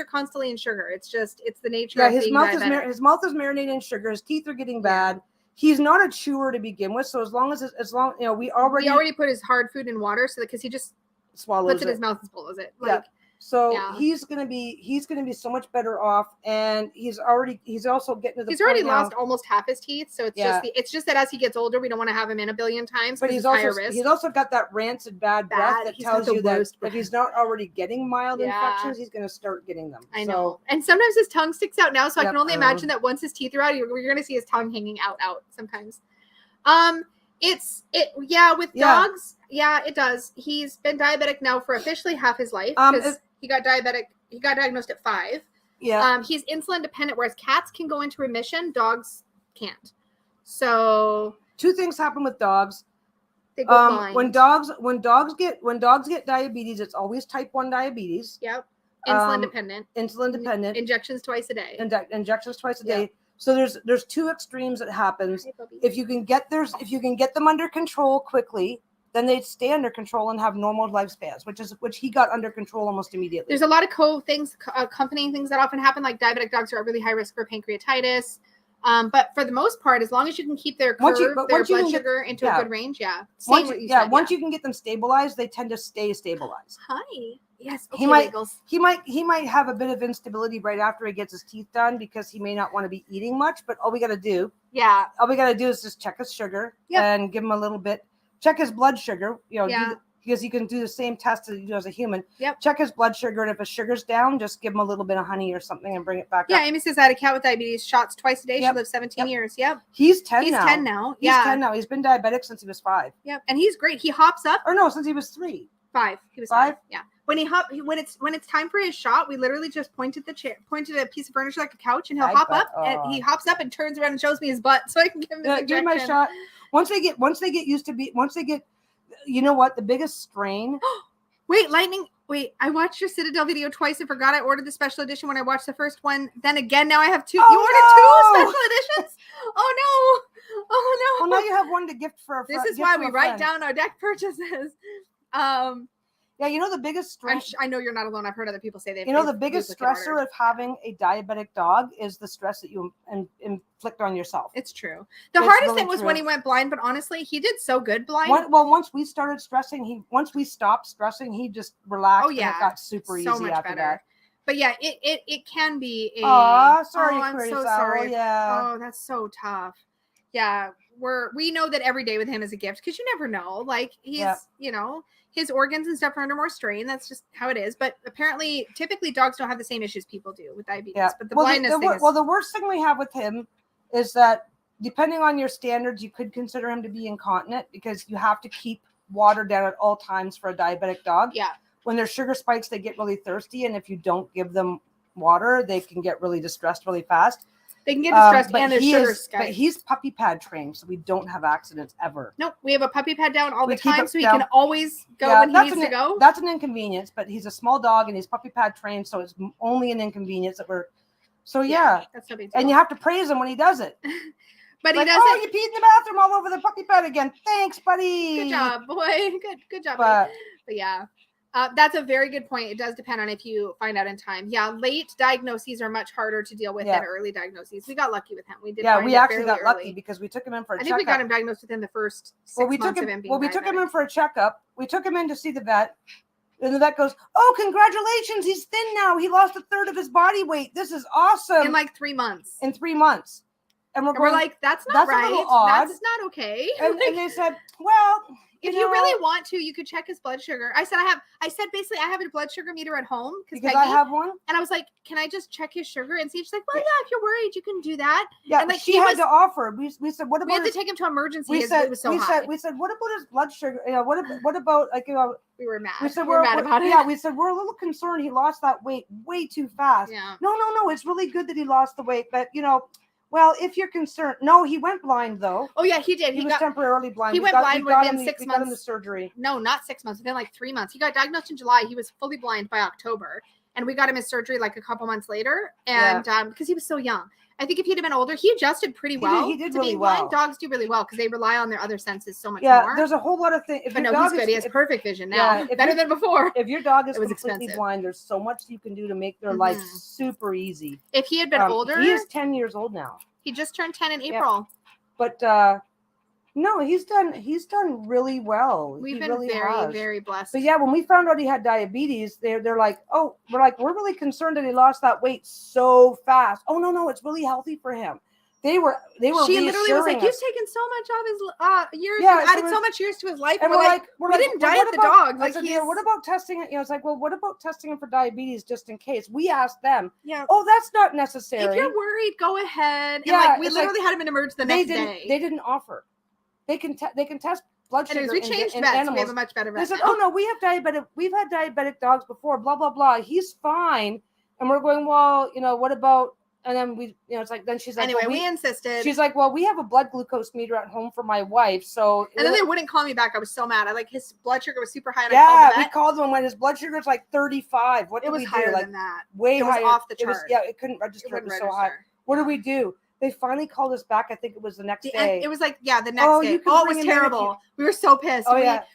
constantly in sugar. It's the nature of being diabetic. His mouth is marinated in sugar. His teeth are getting bad. He's not a chewer to begin with, so as long we already put his hard food in water so because he just swallows puts it in his mouth and swallows it. So he's gonna be so much better off, and he's also getting to the. He's already lost almost half his teeth, so it's just that as he gets older, we don't want to have him in a billion times. But he's also got that rancid bad breath that tells you that if he's not already getting mild infections, he's gonna start getting them. I know, and sometimes his tongue sticks out now, so I can only imagine that once his teeth are out, you're gonna see his tongue hanging out sometimes. With dogs, it does. He's been diabetic now for officially half his life because he got diagnosed at 5. Yeah. He's insulin dependent, whereas cats can go into remission, dogs can't. So 2 things happen with dogs. They go blind. When dogs get diabetes, it's always type 1 diabetes. Yep. Insulin dependent. Injections twice a day. Injections twice a day. So there's 2 extremes that happens. If you can get them under control quickly, then they stay under control and have normal lifespans, which he got under control almost immediately. There's a lot of accompanying things that often happen, like diabetic dogs are at really high risk for pancreatitis. But for the most part, as long as you can keep their blood sugar into a good range, once you can get them stabilized, they tend to stay stabilized. Hi. Yes. Okay, he might have a bit of instability right after he gets his teeth done because he may not want to be eating much. But all we got to do is just check his sugar and give him a little bit. Check his blood sugar. Because you can do the same test that you do as a human. Yep. Check his blood sugar, and if his sugar's down, just give him a little bit of honey or something and bring it back up. Yeah, Amy says I had a cat with diabetes, shots twice a day. She lived 17 years. Yep. He's 10 now. He's 10 now. He's 10 now. He's been diabetic since he was 5. Yep. And he's great. He hops up. Or no, since he was 3. 5. He was 5. Yeah. When it's time for his shot, we literally just pointed a piece of furniture like a couch, and he'll hop up, and he hops up and turns around and shows me his butt so I can give him his injection. Give my shot. Once they get you know what? The biggest strain. Wait, Lightning. Wait, I watched your Citadel video twice and forgot I ordered the special edition when I watched the first one. Then again, now I have 2. You ordered 2 special editions? Oh no. Well, now you have one to gift for a friend. This is why we write down our deck purchases. Yeah, you know the biggest stress. I know you're not alone. I've heard other people say they. The biggest stressor of having a diabetic dog is the stress that you inflict on yourself. It's true. The hardest thing was when he went blind, but honestly, he did so good blind. Once we stopped stressing, he just relaxed. Oh yeah, and it got super easy much after better. that. But yeah, it can be. I'm so sorry. Yeah. Oh, that's so tough. Yeah, we know that every day with him is a gift because you never know. Like he's his organs and stuff are under more strain. That's just how it is. But apparently, typically dogs don't have the same issues people do with diabetes. Yeah. But the blindness thing is... Well, the worst thing we have with him is that depending on your standards, you could consider him to be incontinent because you have to keep water down at all times for a diabetic dog. Yeah. When there's sugar spikes, they get really thirsty, and if you don't give them water, they can get really distressed really fast. They can get distressed, but and there's sugar spikes. But he's puppy pad trained, so we don't have accidents ever. Nope, we have a puppy pad down all the keep time, it so he down. can always go when he needs to go. That's an inconvenience, but he's a small dog, and he's puppy pad trained, so it's only an inconvenience that we're. So yeah, that's no big deal. And you have to praise him when he does it. But like, he doesn't. Oh, you peed in the bathroom all over the puppy pad again. Thanks, buddy. Good job, boy. Good job. But yeah, that's a very good point. It does depend on if you find out in time. Yeah, late diagnoses are much harder to deal with than early diagnoses. We got lucky with him. We did. Yeah, we actually got lucky because we took him in for a checkup. I think we got him diagnosed within the first 6 months of him being we took him in for a checkup. We took him in to see the vet. And the vet goes, "Oh, congratulations! He's thin now. He lost a third of his body weight. This is awesome." In like 3 months. In 3 months. And we're like, that's not right. A little odd. That's not okay. And they said, well, if you really want to, you could check his blood sugar. I said basically I have a blood sugar meter at home because I have one. And I was like, can I just check his sugar and see? She's like, well, yeah, if you're worried, you can do that. Yeah, and like she had to offer. We said, what about? We had to take him to emergency. We said, what about his blood sugar? You know, what about like we were mad. We said we're mad about it. Yeah, we said we're a little concerned. He lost that weight way too fast. Yeah. No. It's really good that he lost the weight, but you know. Well, if you're concerned, no, he went blind though. Oh yeah, he did. He was temporarily blind. He went blind within 6 months. We got him the surgery. No, not 6 months. Within like 3 months. He got diagnosed in July. He was fully blind by October, and we got him his surgery like a couple months later. And because he was so young, I think if he'd have been older, he adjusted pretty well. He did really well. Blind dogs do really well because they rely on their other senses so much more. Yeah, there's a whole lot of things. But no, he's good. He has perfect vision now. Better than before. If your dog is completely blind, there's so much you can do to make their life super easy. If he had been older, he is 10 years old now. He just turned 10 in April. But no, he's done really well. We've been very, very blessed. But yeah, when we found out he had diabetes, they're like, oh, we're really concerned that he lost that weight so fast. Oh no, it's really healthy for him. They were. She literally was like, "You've taken so much of his years. Yeah, added so much years to his life." And we're like, we didn't diet the dog. Like, what about testing it? You know, it's like, well, what about testing him for diabetes just in case? We asked them. Yeah. Oh, that's not necessary. If you're worried, go ahead. And like, we literally had him in emerge the next day. They didn't offer. They can test blood sugar. We changed vets. Animals. We have a much better vet. They said, "Oh no, we've had diabetic dogs before. Blah blah blah. He's fine." And we're going, well, you know, what about? And then we, you know, it's like, then she's like, anyway, we insisted. She's like, well, we have a blood glucose meter at home for my wife. So, and then they wouldn't call me back. I was so mad. His blood sugar was super high. And we called him when his blood sugar was like 35. What did we do? Higher than that. Way higher. It was off the chart. It couldn't register. It was so high. What did we do? They finally called us back. I think it was the next day. It was like, the next day. Oh, it was terrible. We were so pissed.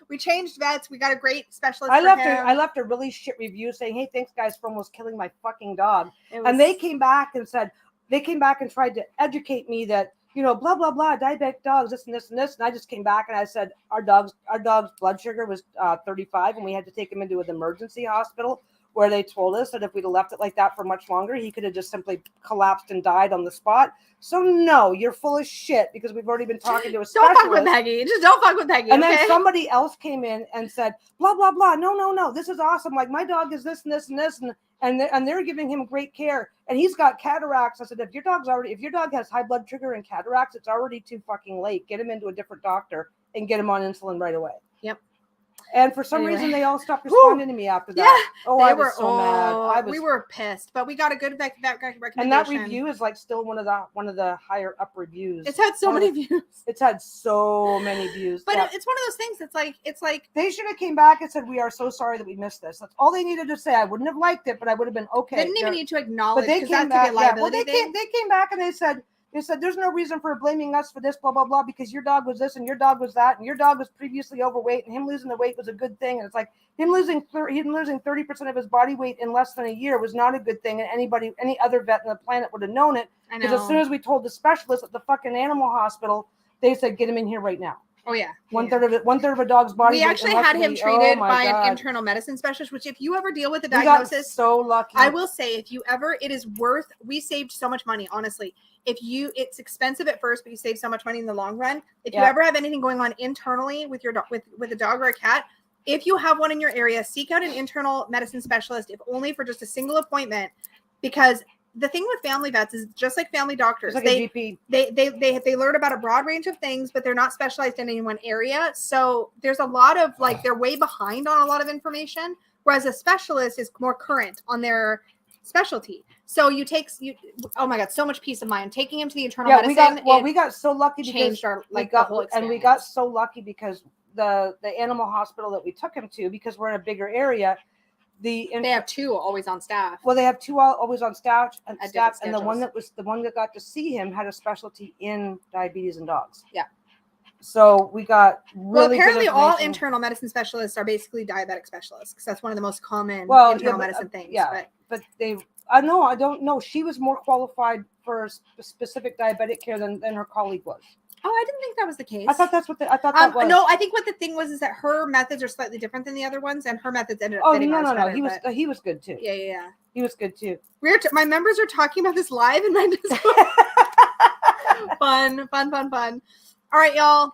We changed vets. We got a great specialist. I left a really shit review saying, hey, thanks guys for almost killing my fucking dog. And they came back and said, they came back and tried to educate me that, you know, blah, blah, blah, diabetic dogs, this and this and this. And I just came back and I said, our dog's blood sugar was 35 and we had to take him into an emergency hospital where they told us that if we'd have left it like that for much longer, he could have just simply collapsed and died on the spot. So no, you're full of shit because we've already been talking to a specialist. Don't fuck with Peggy. Just don't fuck with Peggy. And then somebody else came in and said, blah, blah, blah. No. This is awesome. Like my dog is this and this and this. And they're giving him great care. And he's got cataracts. I said, if your dog has high blood sugar and cataracts, it's already too fucking late. Get him into a different doctor and get him on insulin right away. Yep. And for some reason, they all stopped responding to me after that. Yeah, I was so mad. We were pissed, but we got a good vet recommendation. And that review is like still one of the higher up reviews. It's had so many views. It's had so many views. But it's one of those things. It's like they should have came back and said, "We are so sorry that we missed this." That's all they needed to say. I wouldn't have liked it, but I would have been okay. They didn't even need to acknowledge. But they came back. They came back and they said, there's no reason for blaming us for this, blah, blah, blah, because your dog was this and your dog was that and your dog was previously overweight and him losing the weight was a good thing. And it's like him losing 30% of his body weight in less than a year was not a good thing. And any other vet on the planet would have known it. Because as soon as we told the specialist at the fucking animal hospital, they said, get him in here right now. Oh yeah. One third of a dog's body. We actually had him treated by an internal medicine specialist, which if you ever deal with a diagnosis, we got so lucky. I will say it is worth, we saved so much money, honestly. It's expensive at first, but you save so much money in the long run. If you ever have anything going on internally with your with a dog or a cat, if you have one in your area, seek out an internal medicine specialist, if only for just a single appointment, because the thing with family vets is just like family doctors. It's like a GP. They learn about a broad range of things, but they're not specialized in any one area. So there's a lot of like they're way behind on a lot of information, whereas a specialist is more current on their specialty. So oh my God, so much peace of mind taking him to the internal medicine. We got so lucky because we got so lucky because the animal hospital that we took him to, because we're in a bigger area. They have 2 always on staff. Well, they have 2 always on staff, and the one that got to see him had a specialty in diabetes in dogs. Yeah. So we got really apparently all internal medicine specialists are basically diabetic specialists because that's one of the most common internal medicine things. Yeah, but I don't know. She was more qualified for specific diabetic care than her colleague was. Oh, I didn't think that was the case. I thought that was. No, I think what the thing was is that her methods are slightly different than the other ones, and her methods ended up fitting ours better. He was good too. Yeah. He was good too. My members are talking about this live in my Discord. Fun. All right, y'all.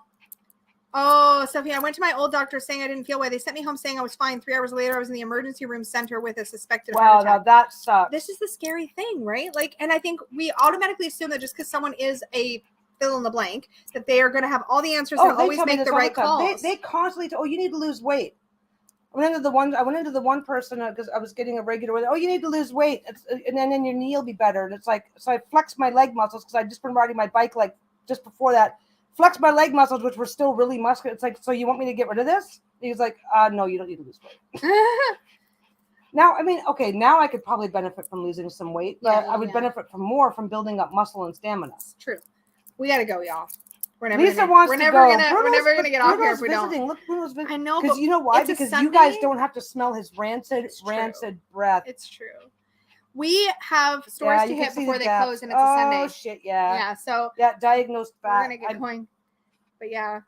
Oh, Sophie, I went to my old doctor saying I didn't feel well. They sent me home saying I was fine. 3 hours later, I was in the emergency room center with a suspected heart attack. Wow, that sucks. This is the scary thing, right? Like, and I think we automatically assume that just because someone is a fill in the blank, that they are going to have all the answers and always make the right calls. They constantly you need to lose weight. I went into the one person because I was getting a regular weight. Oh, you need to lose weight, and then your knee will be better. And it's like, so I flexed my leg muscles because I just been riding my bike like just before that. Flexed my leg muscles, which were still really muscular. It's like, so you want me to get rid of this? He's like, no, you don't need to lose weight. Now, I mean, okay, now I could probably benefit from losing some weight, but I would benefit from building up muscle and stamina. It's true. We got to go, y'all. We're never Lisa gonna, wants we're to never go. Gonna, we're never going to get off here if we visiting. don't. Look, Bruno's visiting. I know, because you know why? Because you guys don't have to smell his rancid breath. It's true. We have stores to hit before they close, and it's a Sunday. Oh shit, yeah. Yeah, so diagnosed fat. We're gonna get going. But yeah.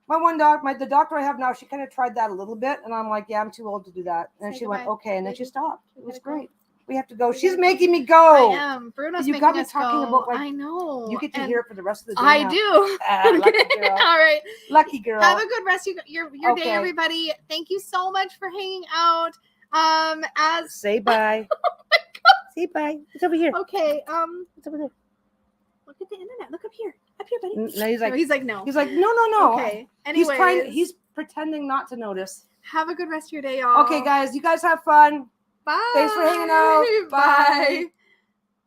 My the doctor I have now, she kind of tried that a little bit, and I'm like, yeah, I'm too old to do that. And she went, okay, and then she stopped. It was great. We have to go. She's making me go. I am. Bruno's you got me us talking go. about. Like, I know. You get to hear it for the rest of the day. I do. Lucky girl. All right. Lucky girl. Have a good rest of your day, everybody. Thank you so much for hanging out. Say bye. Oh my God. Say bye. It's over here. Okay. It's over there. Look at the internet. Look up here. Up here, buddy. No, he's like no. He's like, no. Okay. Anyways, he's pretending not to notice. Have a good rest of your day, y'all. Okay, guys. You guys have fun. Bye. Thanks for hanging out. Bye.